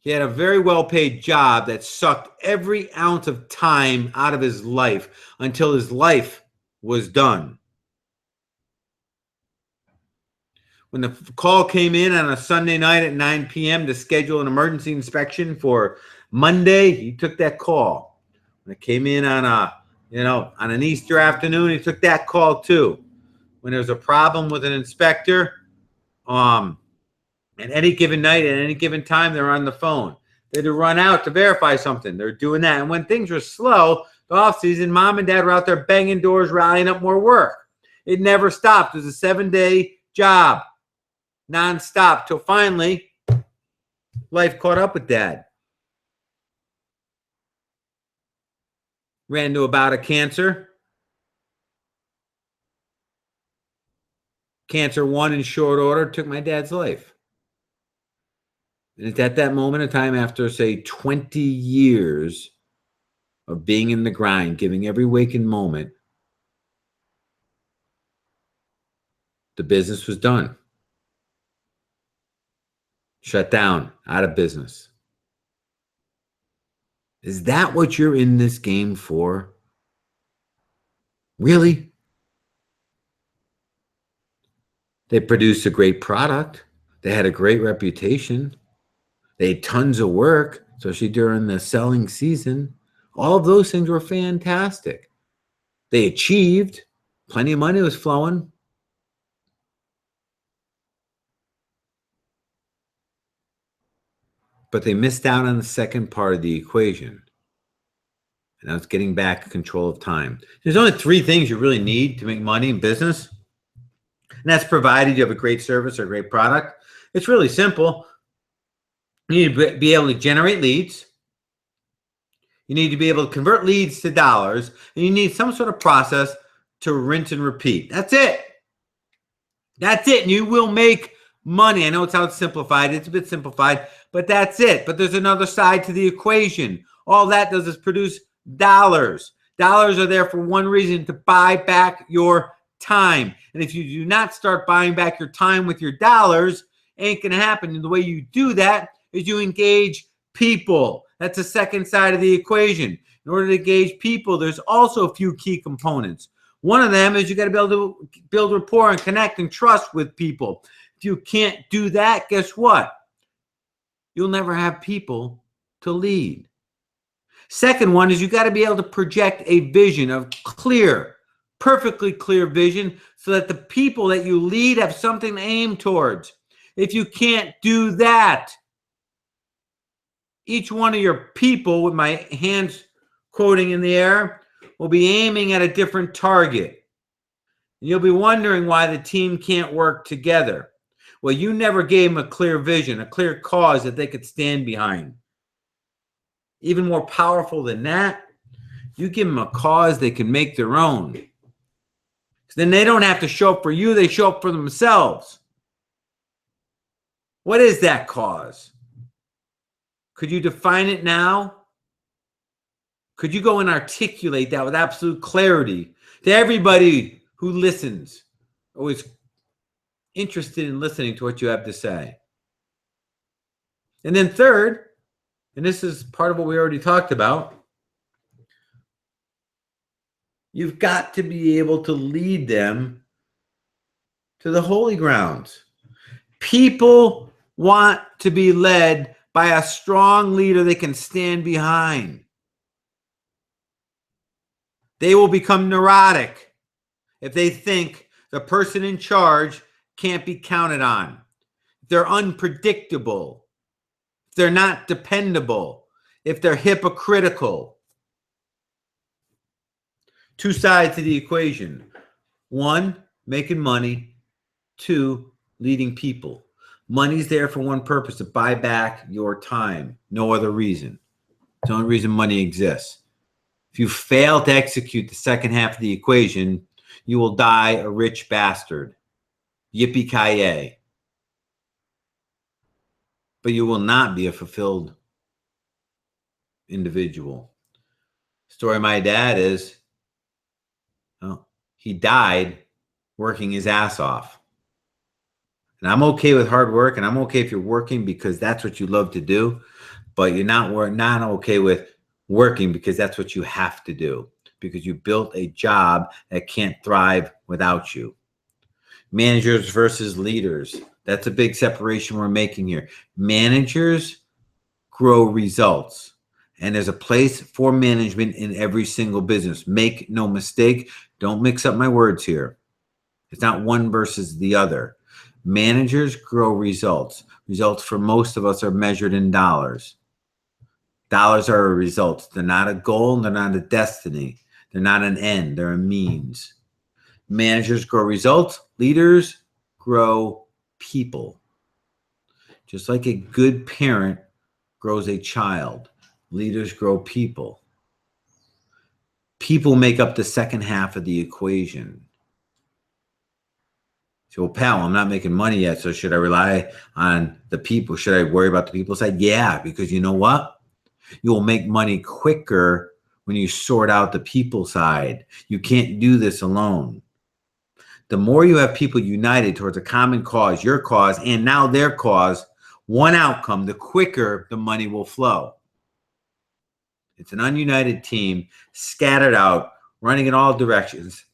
He had a very well-paid job that sucked every ounce of time out of his life until his life was done. When the call came in on a Sunday night at 9 p.m. to schedule an emergency inspection for Monday, he took that call. When it came in on on an Easter afternoon, he took that call too. When there was a problem with an inspector, at any given night, at any given time, they're on the phone. They had to run out to verify something. They're doing that. And when things were slow, the off season, mom and dad were out there banging doors, rallying up more work. It never stopped. It was a 7-day job, nonstop, till finally life caught up with dad. Ran into a bout of cancer. Cancer won in short order, took my dad's life. And it's at that moment in time, after, say, 20 years of being in the grind, giving every waking moment, the business was done. Shut down, out of business. Is that what you're in this game for? Really? They produced a great product. They had a great reputation. They had tons of work, especially during the selling season. All of those things were fantastic. They achieved. Plenty of money was flowing. But they missed out on the second part of the equation. And that's getting back control of time. There's only 3 things you really need to make money in business. And that's provided you have a great service or a great product. It's really simple. You need to be able to generate leads. You need to be able to convert leads to dollars. And you need some sort of process to rinse and repeat. That's it. That's it. And you will make money. I know it sounds simplified. It's a bit simplified, but that's it. But there's another side to the equation. All that does is produce dollars. Dollars are there for one reason: to buy back your time. And if you do not start buying back your time with your dollars, ain't going to happen. And the way you do that is you engage people. That's the second side of the equation. In order to engage people, there's also a few key components. One of them is you got to be able to build rapport and connect and trust with people. If you can't do that, guess what? You'll never have people to lead. Second one is you got to be able to project a vision of clear, perfectly clear vision, so that the people that you lead have something to aim towards. If you can't do that, each one of your people, with my hands quoting in the air, will be aiming at a different target. And you'll be wondering why the team can't work together. Well, you never gave them a clear vision, a clear cause that they could stand behind. Even more powerful than that, you give them a cause they can make their own. So then they don't have to show up for you, they show up for themselves. What is that cause? Could you define it now? Could you go and articulate that with absolute clarity to everybody who listens, or is interested in listening to what you have to say? And then third, and this is part of what we already talked about, you've got to be able to lead them to the holy grounds. People want to be led by a strong leader they can stand behind. They will become neurotic if they think the person in charge can't be counted on. If they're unpredictable, if they're not dependable, if they're hypocritical. 2 sides to the equation. 1, making money. 2, leading people. Money's there for one purpose: to buy back your time. No other reason. It's the only reason money exists. If you fail to execute the second half of the equation, you will die a rich bastard. Yippee-ki-yay. But you will not be a fulfilled individual. Story of my dad is, he died working his ass off. And I'm okay with hard work, and I'm okay if you're working because that's what you love to do, but you're not okay with working because that's what you have to do, because you built a job that can't thrive without you. Managers versus leaders. That's a big separation we're making here. Managers grow results, and there's a place for management in every single business. Make no mistake. Don't mix up my words here. It's not one versus the other. Managers grow results. Results for most of us are measured in dollars. Dollars are a result. They're not a goal. They're not a destiny. They're not an end. They're a means. Managers grow results. Leaders grow people. Just like a good parent grows a child, leaders grow people. People make up the second half of the equation. So, well, pal, I'm not making money yet, so should I rely on the people? Should I worry about the people side? Yeah, because you know what? You will make money quicker when you sort out the people side. You can't do this alone. The more you have people united towards a common cause, your cause, and now their cause, one outcome, the quicker the money will flow. It's an ununited team, scattered out, running in all directions,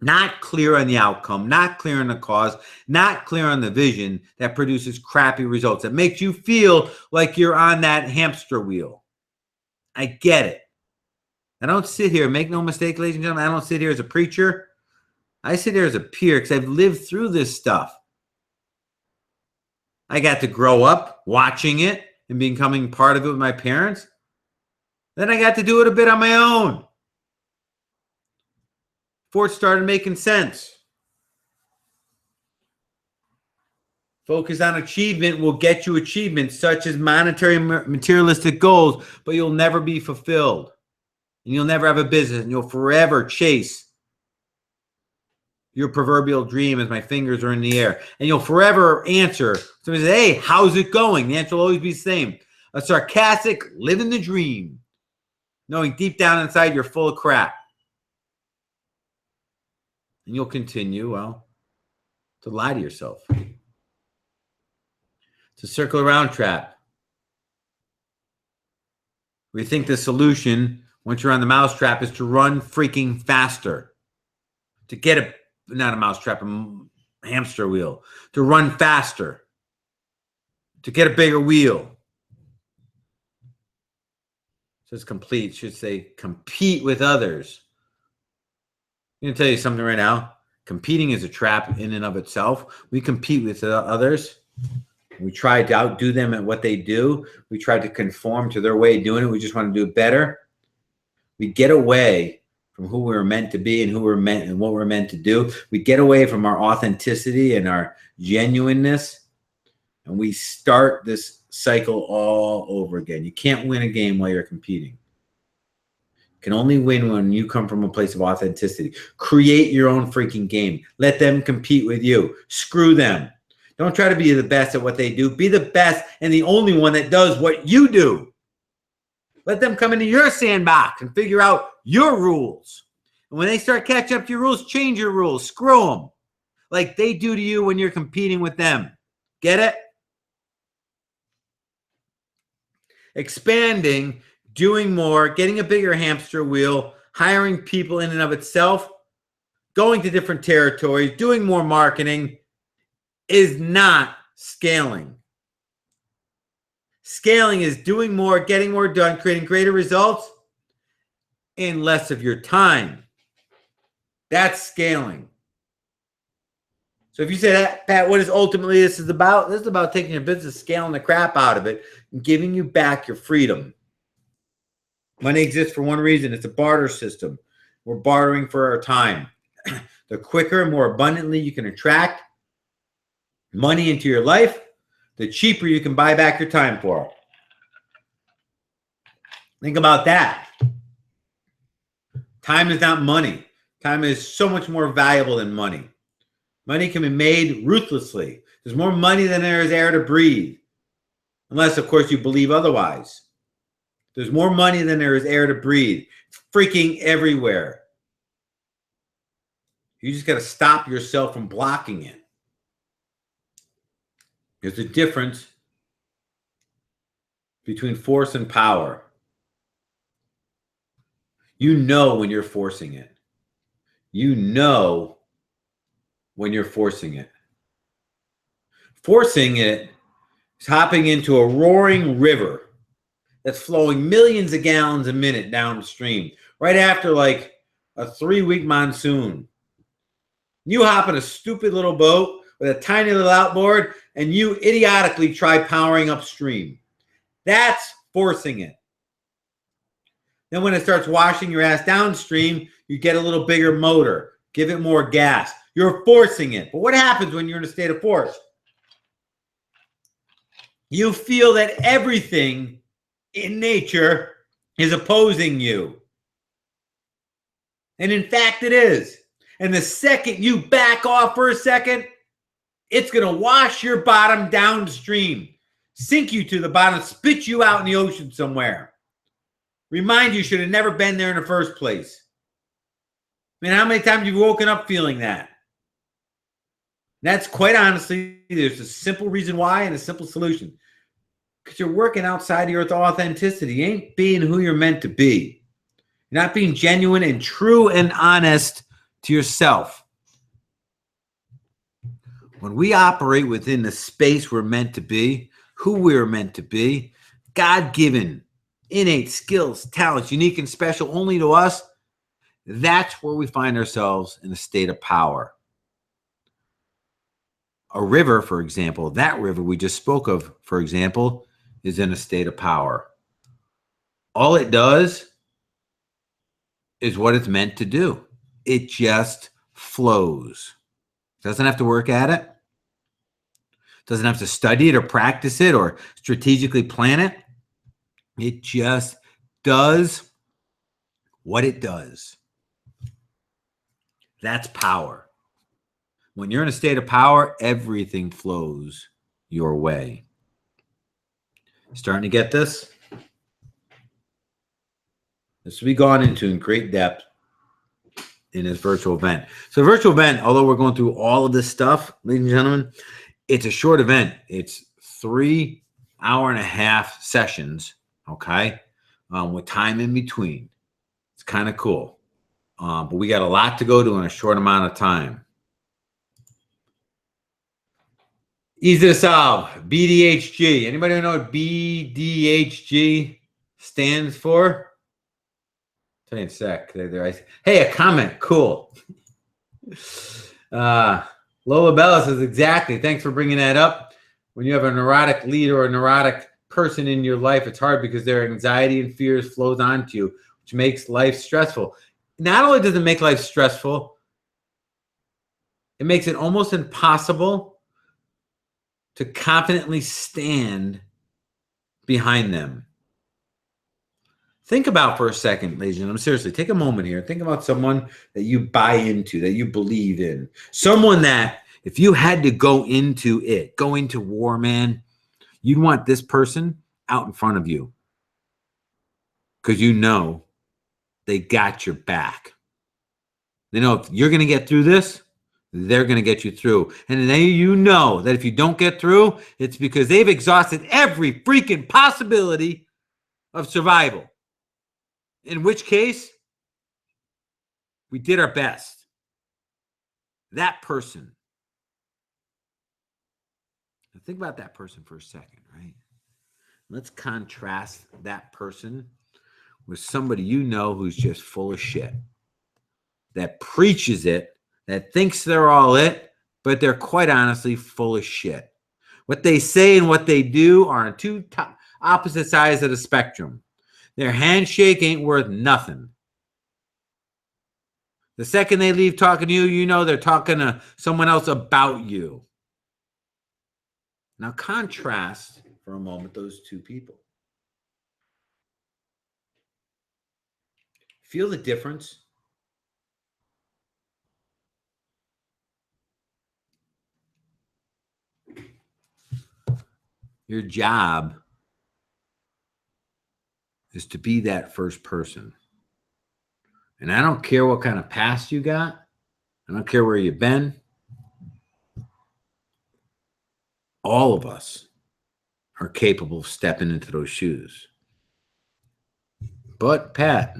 not clear on the outcome, not clear on the cause, not clear on the vision, that produces crappy results. That makes you feel like you're on that hamster wheel. I get it. I don't sit here, make no mistake, ladies and gentlemen, I don't sit here as a preacher. I sit here as a peer because I've lived through this stuff. I got to grow up watching it and becoming part of it with my parents. Then I got to do it a bit on my own before it started making sense. Focus on achievement will get you achievements such as monetary, materialistic goals, but you'll never be fulfilled. And you'll never have a business, and you'll forever chase your proverbial dream as my fingers are in the air. And you'll forever answer. Somebody says, hey, how's it going? The answer will always be the same. A sarcastic, living the dream, knowing deep down inside you're full of crap. And you'll continue, well, to lie to yourself. It's a circle around trap. We think the solution, once you're on the mousetrap, is to run freaking faster. To get not a mousetrap, a hamster wheel. To run faster. To get a bigger wheel. It says complete. It should say compete with others. I'm going to tell you something right now. Competing is a trap in and of itself. We compete with others. We try to outdo them at what they do. We try to conform to their way of doing it. We just want to do it better. We get away from who we were meant to be and who we're meant and what we're meant to do. We get away from our authenticity and our genuineness, and we start this cycle all over again. You can't win a game while you're competing. You can only win when you come from a place of authenticity. Create your own freaking game. Let them compete with you. Screw them. Don't try to be the best at what they do. Be the best and the only one that does what you do. Let them come into your sandbox and figure out your rules. And when they start catching up to your rules, change your rules. Screw them like they do to you when you're competing with them. Get it? Expanding, doing more, getting a bigger hamster wheel, hiring people in and of itself, going to different territories, doing more marketing is not scaling. Scaling is doing more, getting more done, creating greater results in less of your time. That's scaling. So if you say that, Pat, what is ultimately this is about? This is about taking your business, scaling the crap out of it, and giving you back your freedom. Money exists for one reason. It's a barter system. We're bartering for our time. The quicker and more abundantly you can attract money into your life, the cheaper you can buy back your time for. Think about that. Time is not money. Time is so much more valuable than money. Money can be made ruthlessly. There's more money than there is air to breathe. Unless, of course, you believe otherwise. There's more money than there is air to breathe. It's freaking everywhere. You just got to stop yourself from blocking it. There's a difference between force and power. You know when you're forcing it. You know when you're forcing it. Forcing it is hopping into a roaring river that's flowing millions of gallons a minute downstream, right after like a 3-week monsoon. You hop in a stupid little boat with a tiny little outboard, and you idiotically try powering upstream. That's forcing it. Then when it starts washing your ass downstream, you get a little bigger motor, give it more gas. You're forcing it. But what happens when you're in a state of force? You feel that everything in nature is opposing you. And in fact, it is. And the second you back off for a second, it's going to wash your bottom downstream, sink you to the bottom, spit you out in the ocean somewhere. Remind you should have never been there in the first place. I mean, how many times you've woken up feeling that? That's quite honestly, there's a simple reason why and a simple solution. Because you're working outside of your authenticity. You ain't being who you're meant to be. You're not being genuine and true and honest to yourself. When we operate within the space we're meant to be, who we're meant to be, God-given, innate skills, talents, unique and special only to us, that's where we find ourselves in a state of power. A river, for example, that river we just spoke of, for example, is in a state of power. All it does is what it's meant to do. It just flows. Doesn't have to work at it. Doesn't have to study it or practice it or strategically plan it. It just does what it does. That's power. When you're in a state of power, everything flows your way. Starting to get this? This will be gone into in great depth in this virtual event. So virtual event, although we're going through all of this stuff, ladies and gentlemen, it's a short event. It's 3 hour-and-a-half sessions, okay, with time in between. It's kind of cool. But we got a lot to go to in a short amount of time. Easy to solve. BDHG. Anybody know what BDHG stands for? Tell you in a sec. Hey, a comment. Cool. Lola Bella says, exactly. Thanks for bringing that up. When you have a neurotic leader or a neurotic person in your life, it's hard because their anxiety and fears flows onto you, which makes life stressful. Not only does it make life stressful, it makes it almost impossible to confidently stand behind them. Think about for a second, ladies and gentlemen, seriously, take a moment here. Think about someone that you buy into, that you believe in. Someone that if you had to go into war, man, you'd want this person out in front of you because you know they got your back. They know if you're going to get through this, they're going to get you through. And then you know that if you don't get through, it's because they've exhausted every freaking possibility of survival. In which case, we did our best. That person. Now think about that person for a second, right? Let's contrast that person with somebody you know who's just full of shit. That preaches it, that thinks they're all it, but they're quite honestly full of shit. What they say and what they do are on two opposite sides of the spectrum. Their handshake ain't worth nothing. The second they leave talking to you, you know they're talking to someone else about you. Now contrast for a moment those two people. Feel the difference? Your job is to be that first person. And I don't care what kind of past you got. I don't care where you've been. All of us are capable of stepping into those shoes. But Pat,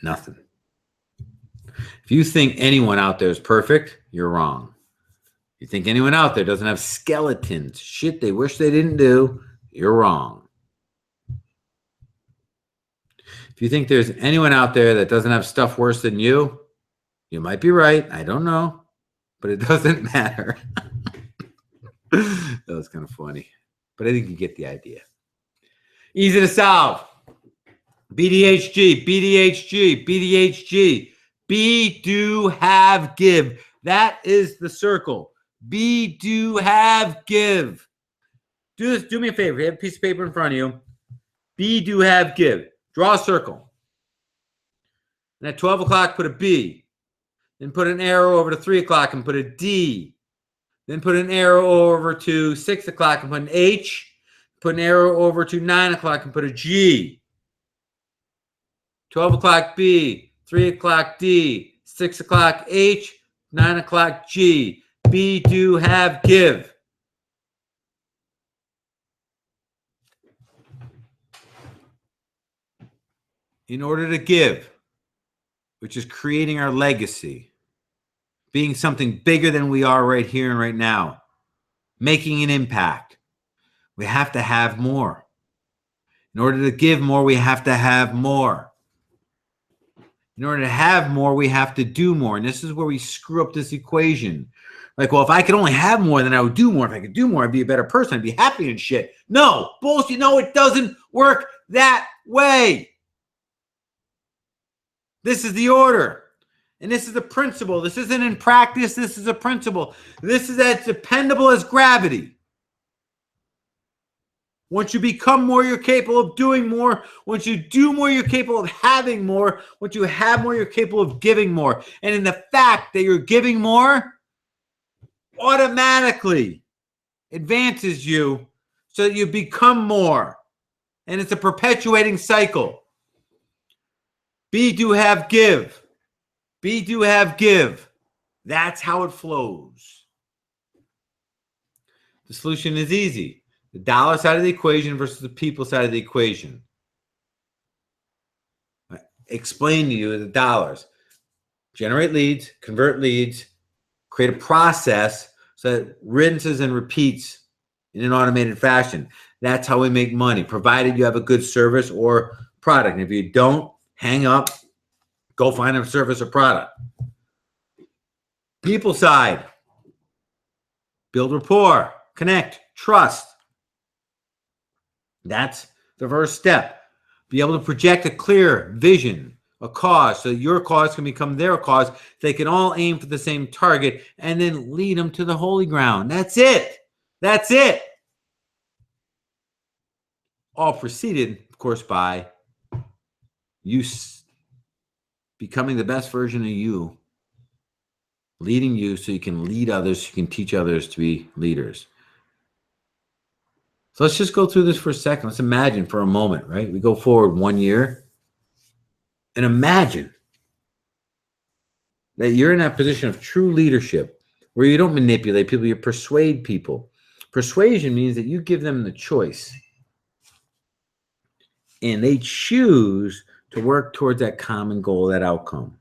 nothing. If you think anyone out there is perfect, you're wrong. If you think anyone out there doesn't have skeletons, shit they wish they didn't do, you're wrong. If you think there's anyone out there that doesn't have stuff worse than you might be right. I don't know, but it doesn't matter. That was kind of funny, but I think you get the idea. Easy to solve. BDHG, BDHG, BDHG. Be, do, have, give. That is the circle. Be, do, have, give. Do this. Do me a favor. You have a piece of paper in front of you. Be, do, have, give. Draw a circle. And at 12 o'clock, put a B. Then put an arrow over to 3 o'clock and put a D. Then put an arrow over to 6 o'clock and put an H. Put an arrow over to 9 o'clock and put a G. 12 o'clock B. 3 o'clock D. 6 o'clock H. 9 o'clock G. Be, do, have, give. In order to give, which is creating our legacy, being something bigger than we are right here and right now, making an impact, we have to have more. In order to give more, we have to have more. In order to have more, we have to do more. And this is where we screw up this equation. Like, well, if I could only have more, then I would do more. If I could do more, I'd be a better person. I'd be happy and shit. No, bullshit. No, it doesn't work that way. This is the order. And this is a principle. This isn't in practice. This is a principle. This is as dependable as gravity. Once you become more, you're capable of doing more. Once you do more, you're capable of having more. Once you have more, you're capable of giving more. And in the fact that you're giving more automatically advances you so that you become more. And it's a perpetuating cycle. Be, do, have, give. Be, do, have, give. That's how it flows. The solution is easy. The dollar side of the equation versus the people side of the equation. I explain to you the dollars. Generate leads, convert leads, create a process so that it rinses and repeats in an automated fashion. That's how we make money, provided you have a good service or product. And if you don't, hang up. Go find a service or product. People side. Build rapport. Connect. Trust. That's the first step. Be able to project a clear vision, a cause, so your cause can become their cause. They can all aim for the same target and then lead them to the holy ground. That's it. That's it. All preceded, of course, by you becoming the best version of you, leading you so you can lead others, you can teach others to be leaders. So let's just go through this for a second. Let's imagine for a moment, right? We go forward 1 year and imagine that you're in that position of true leadership where you don't manipulate people, you persuade people. Persuasion means that you give them the choice and they choose to work towards that common goal, that outcome.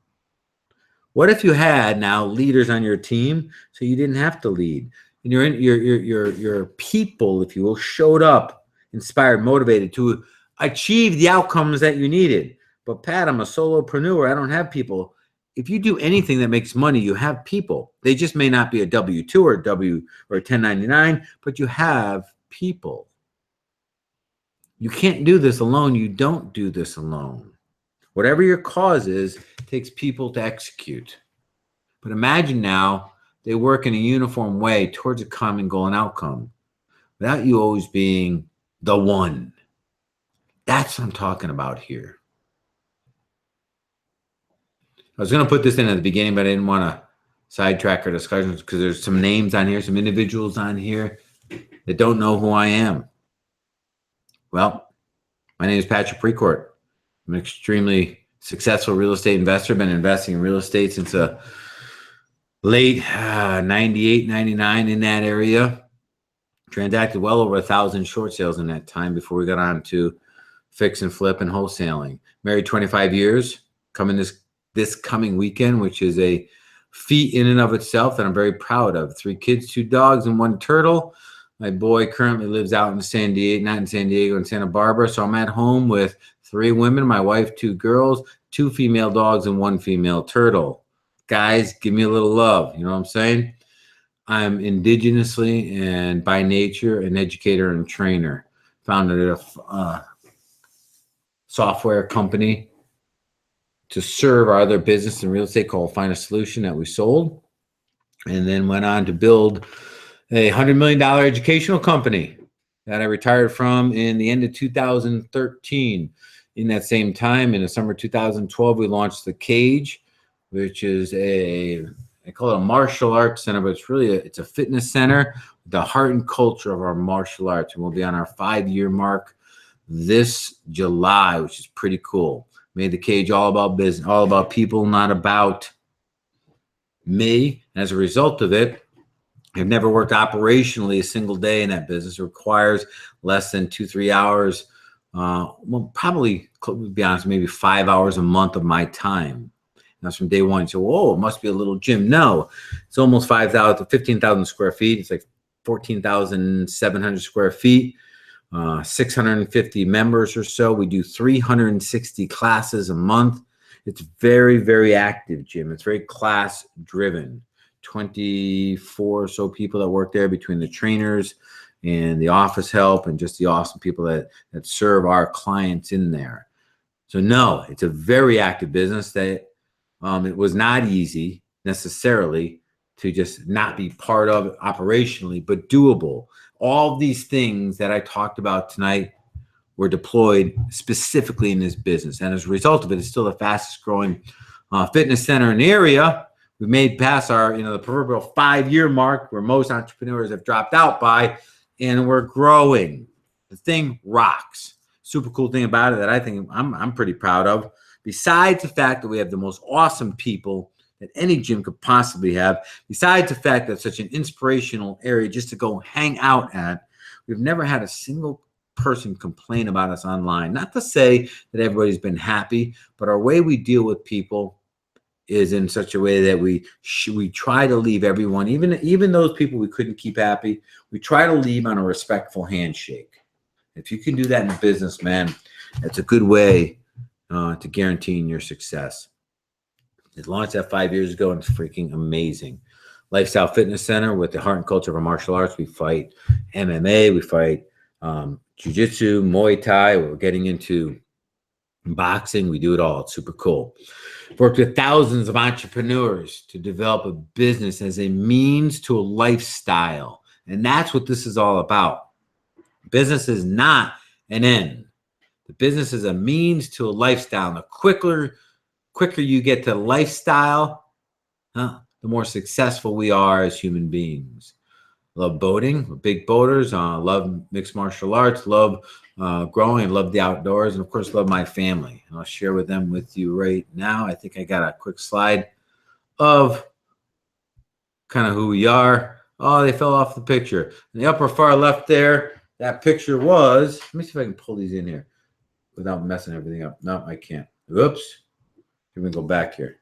What if you had now leaders on your team so you didn't have to lead? And your people, if you will, showed up, inspired, motivated to achieve the outcomes that you needed. But Pat, I'm a solopreneur. I don't have people. If you do anything that makes money, you have people. They just may not be a W-2 or a 1099, but you have people. You can't do this alone. You don't do this alone. Whatever your cause is, it takes people to execute. But imagine now they work in a uniform way towards a common goal and outcome without you always being the one. That's what I'm talking about here. I was going to put this in at the beginning, but I didn't want to sidetrack our discussions because there's some names on here, some individuals on here that don't know who I am. Well, my name is Patrick Precourt. I'm an extremely successful real estate investor. Been investing in real estate since a late 98, 99 in that area. Transacted well over 1,000 short sales in that time before we got on to fix and flip and wholesaling. Married 25 years, coming this coming weekend, which is a feat in and of itself that I'm very proud of. 3 kids, 2 dogs, and 1 turtle. My boy currently lives out in San Diego, not in San Diego, in Santa Barbara. So I'm at home with 3 women, my wife, 2 girls, 2 female dogs, and 1 female turtle. Guys, give me a little love. You know what I'm saying? I'm indigenously and by nature an educator and trainer. Founded a software company to serve our other business in real estate called Find a Solution that we sold, and then went on to build a $100 million educational company that I retired from in the end of 2013. In that same time, in the summer 2012, we launched The Cage, which is I call it a martial arts center, but it's really it's a fitness center, the heart and culture of our martial arts. And we'll be on our 5-year mark this July, which is pretty cool. Made The Cage all about business, all about people, not about me. And as a result of it, I've never worked operationally a single day in that business. It requires less than 2-3 hours. Well, probably, to be honest, maybe 5 hours a month of my time. That's from day one. So, whoa, it must be a little gym. No, it's almost 15,000 square feet. It's like 14,700 square feet, 650 members or so. We do 360 classes a month. It's very, very active gym. It's very class driven. 24 or so people that work there between the trainers and the office help and just the awesome people that serve our clients in there. So no, it's a very active business that it was not easy necessarily to just not be part of operationally, but doable. All these things that I talked about tonight were deployed specifically in this business. And as a result of it, it's still the fastest growing fitness center in the area. We made past our, the proverbial 5-year mark where most entrepreneurs have dropped out by, and we're growing. The thing rocks. Super cool thing about it that I think I'm pretty proud of, besides the fact that we have the most awesome people that any gym could possibly have, besides the fact that it's such an inspirational area just to go hang out at, we've never had a single person complain about us online. Not to say that everybody's been happy, but our way we deal with people is in such a way that we try to leave everyone, even those people we couldn't keep happy, we try to leave on a respectful handshake. If you can do that in business, man, that's a good way to guaranteeing your success. It launched that 5 years ago, and it's freaking amazing. Lifestyle Fitness Center with the heart and culture of our martial arts. We fight MMA, we fight jiu-jitsu, Muay Thai. We're getting into boxing. We do it all. It's super cool. Worked with thousands of entrepreneurs to develop a business as a means to a lifestyle. And that's what this is all about. Business is not an end. The business is a means to a lifestyle. And the quicker you get to lifestyle, the more successful we are as human beings. Love boating. We're big boaters. Love mixed martial arts. Love growing and love the outdoors. And, of course, love my family. And I'll share with you right now. I think I got a quick slide of kind of who we are. Oh, they fell off the picture. In the upper far left there, that picture was, let me see if I can pull these in here without messing everything up. No, I can't. Oops. Let me go back here.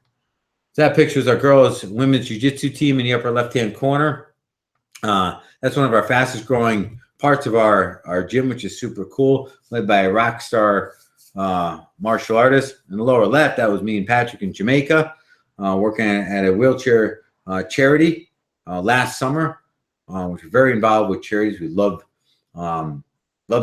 So that picture is our girls' women's jiu-jitsu team in the upper left-hand corner. That's one of our fastest growing parts of our gym, which is super cool, led by a rock star martial artist. In the lower left, that was me and Patrick in Jamaica, working at a wheelchair charity last summer, which we're very involved with charities. We love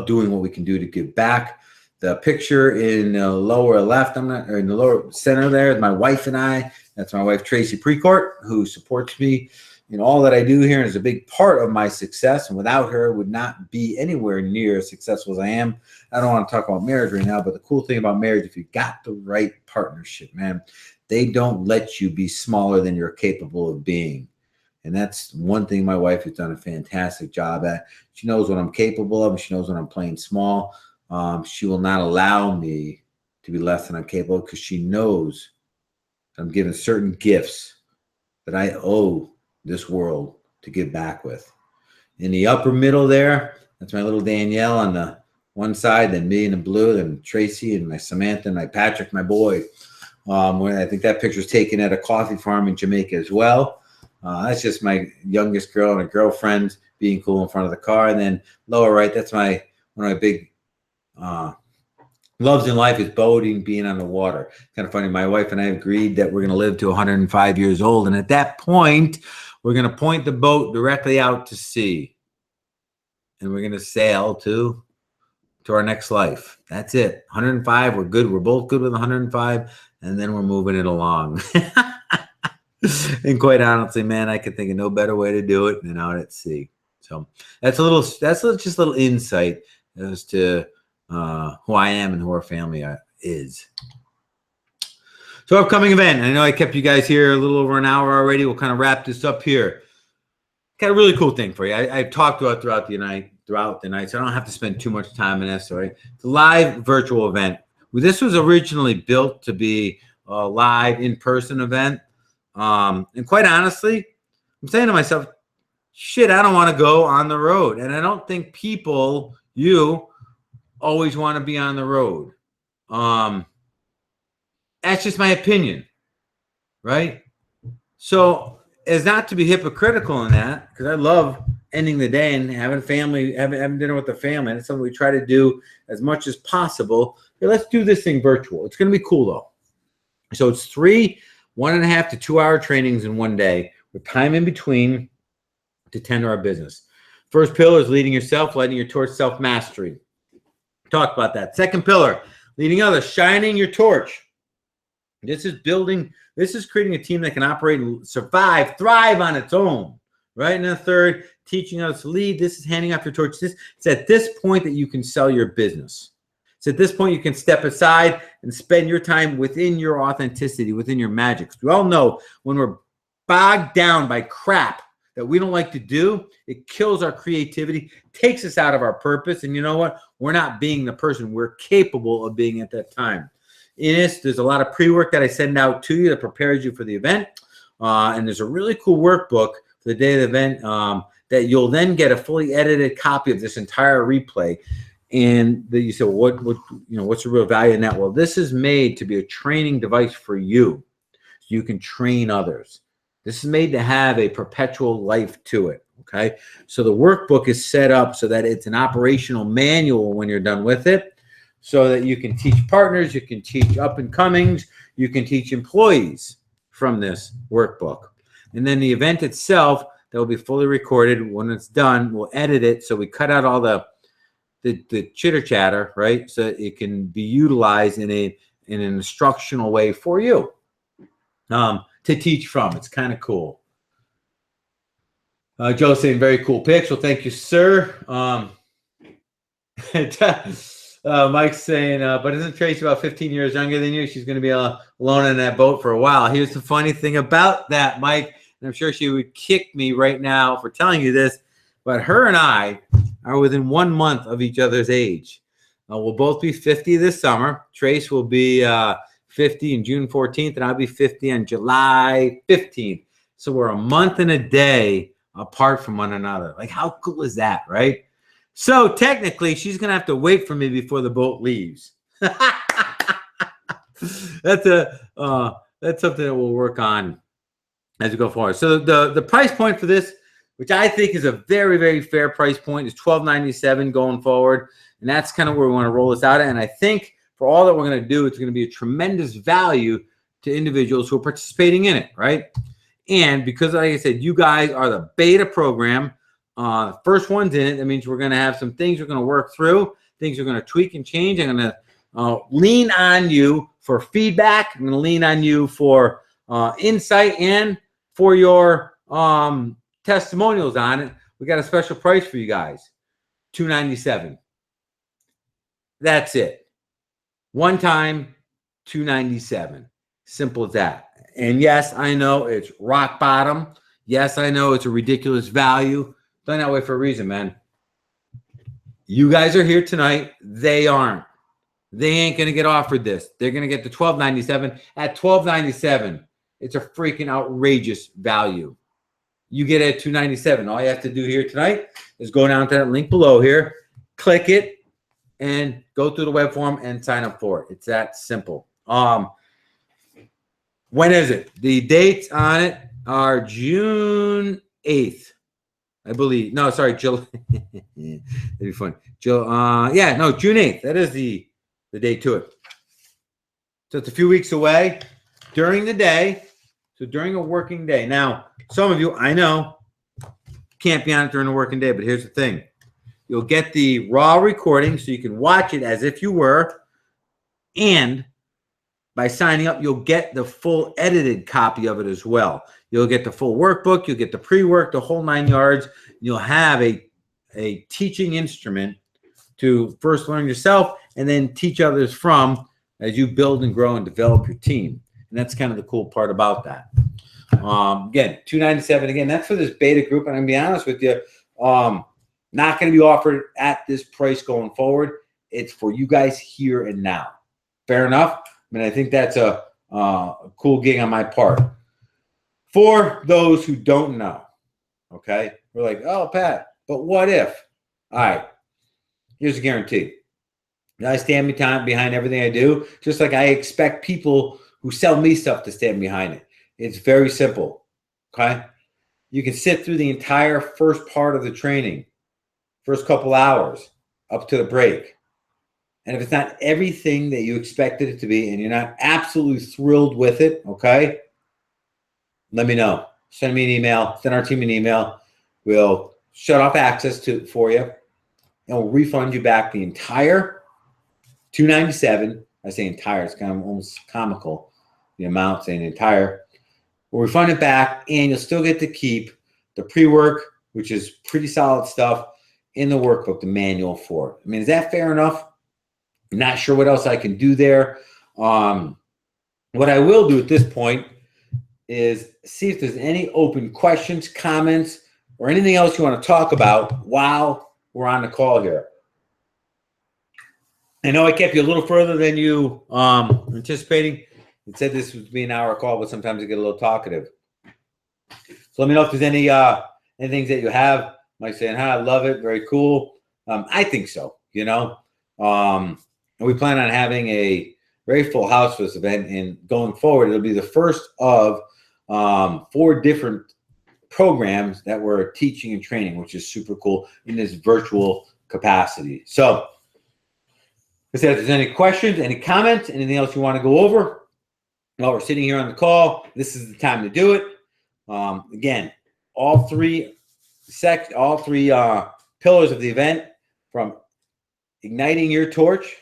doing what we can do to give back. The picture in the lower left, in the lower center there, is my wife and I. That's my wife, Tracy Precourt, who supports me in all that I do here and is a big part of my success. And without her, I would not be anywhere near as successful as I am. I don't want to talk about marriage right now, but the cool thing about marriage, if you got the right partnership, man, they don't let you be smaller than you're capable of being. And that's one thing my wife has done a fantastic job at. She knows what I'm capable of. And she knows when I'm playing small. She will not allow me to be less than I'm capable because she knows I'm given certain gifts that I owe this world to give back with. In the upper middle there, that's my little Danielle on the one side, then me in the blue, then Tracy and my Samantha and my Patrick, my boy. I think that picture's taken at a coffee farm in Jamaica as well. That's just my youngest girl and a girlfriend being cool in front of the car. And then lower right, that's one of my big loves in life is boating, being on the water. Kind of funny. My wife and I agreed that we're going to live to 105 years old. And at that point, we're going to point the boat directly out to sea. And we're going to sail to our next life. That's it. 105. We're good. We're both good with 105. And then we're moving it along. And quite honestly, man, I could think of no better way to do it than out at sea. So that's just a little insight as to who I am and who our family is. So upcoming event. I know I kept you guys here a little over an hour already. We'll kind of wrap this up here. Got a really cool thing for you. I've talked about throughout the night, so I don't have to spend too much time in this. Right? It's a live virtual event. This was originally built to be a live in-person event. And quite honestly, I'm saying to myself, shit, I don't want to go on the road. And I don't think you always want to be on the road. That's just my opinion, right? So as not to be hypocritical in that, because I love ending the day and having dinner with the family. That's something we try to do as much as possible. Hey, let's do this thing virtual. It's going to be cool though. So it's 3 1.5 to 2 hour trainings in one day with time in between to tend to our business. First pillar is leading yourself, lighting your torch, self-mastery. Talk about that. Second pillar, leading others, shining your torch. This is creating a team that can operate and survive, thrive on its own, right? And then third, teaching others to lead. This is handing off your torch. It's at this point that you can sell your business. It's at this point you can step aside and spend your time within your authenticity, within your magic. We all know when we're bogged down by crap that we don't like to do, it kills our creativity, takes us out of our purpose. And you know what? We're not being the person we're capable of being at that time. In this, there's a lot of pre-work that I send out to you that prepares you for the event. And there's a really cool workbook for the day of the event that you'll then get a fully edited copy of this entire replay. And then you say, well, what's the real value in that? Well, this is made to be a training device for you, so you can train others. This is made to have a perpetual life to it. Okay, so the workbook is set up so that it's an operational manual when you're done with it, so that you can teach partners, you can teach up and comings, you can teach employees from this workbook. And then the event itself that will be fully recorded. When it's done, we'll edit it so we cut out all the chitter chatter, right? So it can be utilized in an instructional way for you to teach from. It's kind of cool. Joe saying very cool pics. Well, thank you, sir. Mike's saying, but isn't Tracy about 15 years younger than you? She's going to be alone in that boat for a while. Here's the funny thing about that, Mike, and I'm sure she would kick me right now for telling you this, but her and I are within 1 month of each other's age. We'll both be 50 this summer. Trace will be 50 on June 14th, and I'll be 50 on July 15th. So we're a month and a day apart from one another. Like, how cool is that, right? So technically, she's going to have to wait for me before the boat leaves. That's something that we'll work on as we go forward. So the price point for this, which I think is a very, very fair price point, is $12.97 going forward. And that's kind of where we want to roll this out at. And I think for all that we're going to do, it's going to be a tremendous value to individuals who are participating in it, right? And because, like I said, you guys are the beta program, first one's in it, that means we're going to have some things we're going to work through, things we're going to tweak and change. I'm going to lean on you for feedback. I'm going to lean on you for insight and for your testimonials on it. We got a special price for you guys, $297. That's it. One time, $297. Simple as that. And yes, I know it's rock bottom. Yes, I know it's a ridiculous value. Done that way for a reason, man. You guys are here tonight. They aren't. They ain't going to get offered this. They're going to get the $12.97 at $12.97. It's a freaking outrageous value. You get it at $297. All you have to do here tonight is go down to that link below here, click it, and go through the web form and sign up for it. It's that simple. When is it? The dates on it are June 8th, I believe. No, sorry, July. That'd be fun. June 8th. That is the date to it. So it's a few weeks away during the day. So during a working day. Now, some of you, I know, can't be on it during a working day, but here's the thing. You'll get the raw recording so you can watch it as if you were. And by signing up, you'll get the full edited copy of it as well. You'll get the full workbook. You'll get the pre-work, the whole 9 yards. You'll have a teaching instrument to first learn yourself and then teach others from as you build and grow and develop your team. And that's kind of the cool part about that. Again, $297. Again, that's for this beta group. And I'm going to be honest with you, not going to be offered at this price going forward. It's for you guys here and now. Fair enough? I mean, I think that's a cool gig on my part. For those who don't know, okay? We're like, oh, Pat, but what if? All right, here's a guarantee. I stand behind everything I do, just like I expect people who sell me stuff to stand behind it. It's very simple, okay? You can sit through the entire first part of the training, first couple hours, up to the break. And if it's not everything that you expected it to be and you're not absolutely thrilled with it, okay, let me know. Send me an email. Send our team an email. We'll shut off access to it for you, and we'll refund you back the entire $297. I say entire. It's kind of almost comical, the amount saying entire. We'll refund it back, and you'll still get to keep the pre-work, which is pretty solid stuff, in the workbook, the manual for it. I mean, is that fair enough? I'm not sure what else I can do there. What I will do at this point is see if there's any open questions, comments, or anything else you want to talk about while we're on the call here. I know I kept you a little further than you anticipating. It said this would be an hour call, but sometimes I get a little talkative. So let me know if there's any things that you have. Like saying, hi, I love it, very cool. I think so, you know. And we plan on having a very full house for this event, and going forward, it'll be the first of 4 different programs that we're teaching and training, which is super cool in this virtual capacity. So, if there's any questions, any comments, anything else you want to go over while we're sitting here on the call, this is the time to do it. Again, all three pillars of the event, from igniting your torch,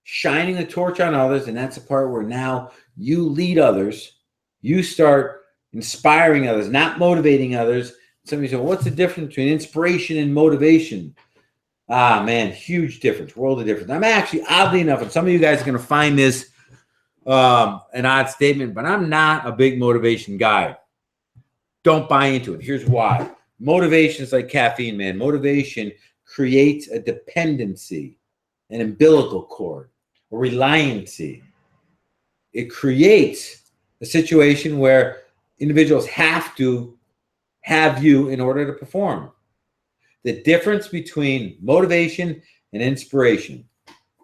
shining the torch on others, and that's the part where now you lead others. You start inspiring others, not motivating others. Somebody said, well, what's the difference between inspiration and motivation? Ah, man, huge difference, world of difference. I'm actually, oddly enough, and some of you guys are going to find this an odd statement, but I'm not a big motivation guy. Don't buy into it. Here's why. Motivation is like caffeine, man. Motivation creates a dependency, an umbilical cord, a reliancy. It creates a situation where individuals have to have you in order to perform. The difference between motivation and inspiration.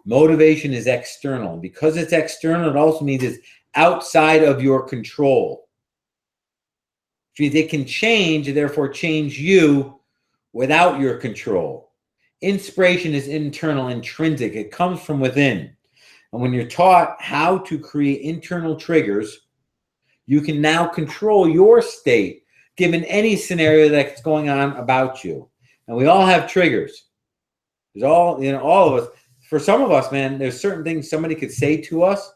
Motivation is external. And because it's external, it also means it's outside of your control. Which means it can change and therefore change you without your control. Inspiration is internal, intrinsic. It comes from within. And when you're taught how to create internal triggers, you can now control your state given any scenario that's going on about you. And we all have triggers. There's all of us. For some of us, man, there's certain things somebody could say to us.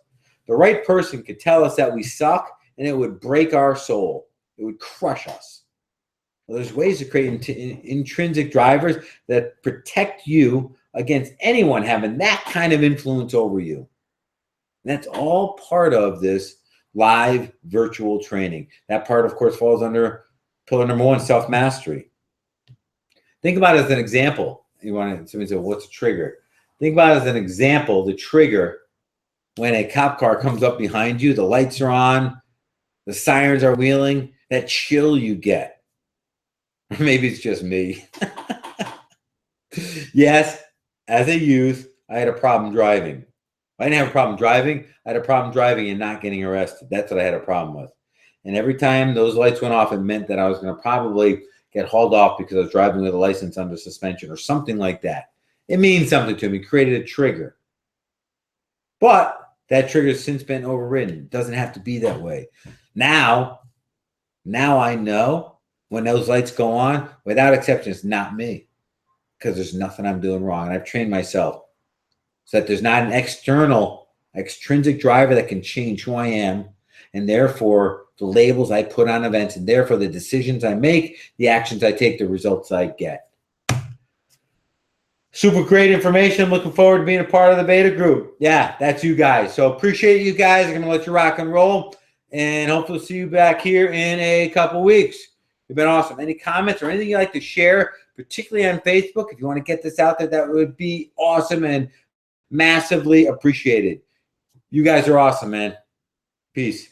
The right person could tell us that we suck, and it would break our soul. It would crush us. Well, there's ways to create intrinsic drivers that protect you against anyone having that kind of influence over you. And that's all part of this live virtual training. That part, of course, falls under pillar number 1, self-mastery. Think about it as an example. Somebody said, what's a trigger? Think about it as an example, the trigger, when a cop car comes up behind you, the lights are on, The sirens are wheeling, that chill you get. Maybe it's just me. Yes, as a youth, I had a problem driving. I didn't have a problem driving. I had a problem driving and not getting arrested. That's what I had a problem with. And every time those lights went off, it meant that I was going to probably get hauled off because I was driving with a license under suspension or something like that. It means something to me. It created a trigger. But that trigger has since been overridden. It doesn't have to be that way. Now I know when those lights go on, without exception, it's not me, because there's nothing I'm doing wrong. And I've trained myself so that there's not an extrinsic driver that can change who I am, and therefore the labels I put on events, and therefore the decisions I make, the actions I take, the results I get. Super great information. Looking forward to being a part of the beta group. Yeah, that's you guys. So appreciate you guys. I'm going to let you rock and roll, and hopefully see you back here in a couple weeks. You've been awesome. Any comments or anything you'd like to share, particularly on Facebook, if you want to get this out there, that would be awesome and massively appreciated. You guys are awesome, man. Peace.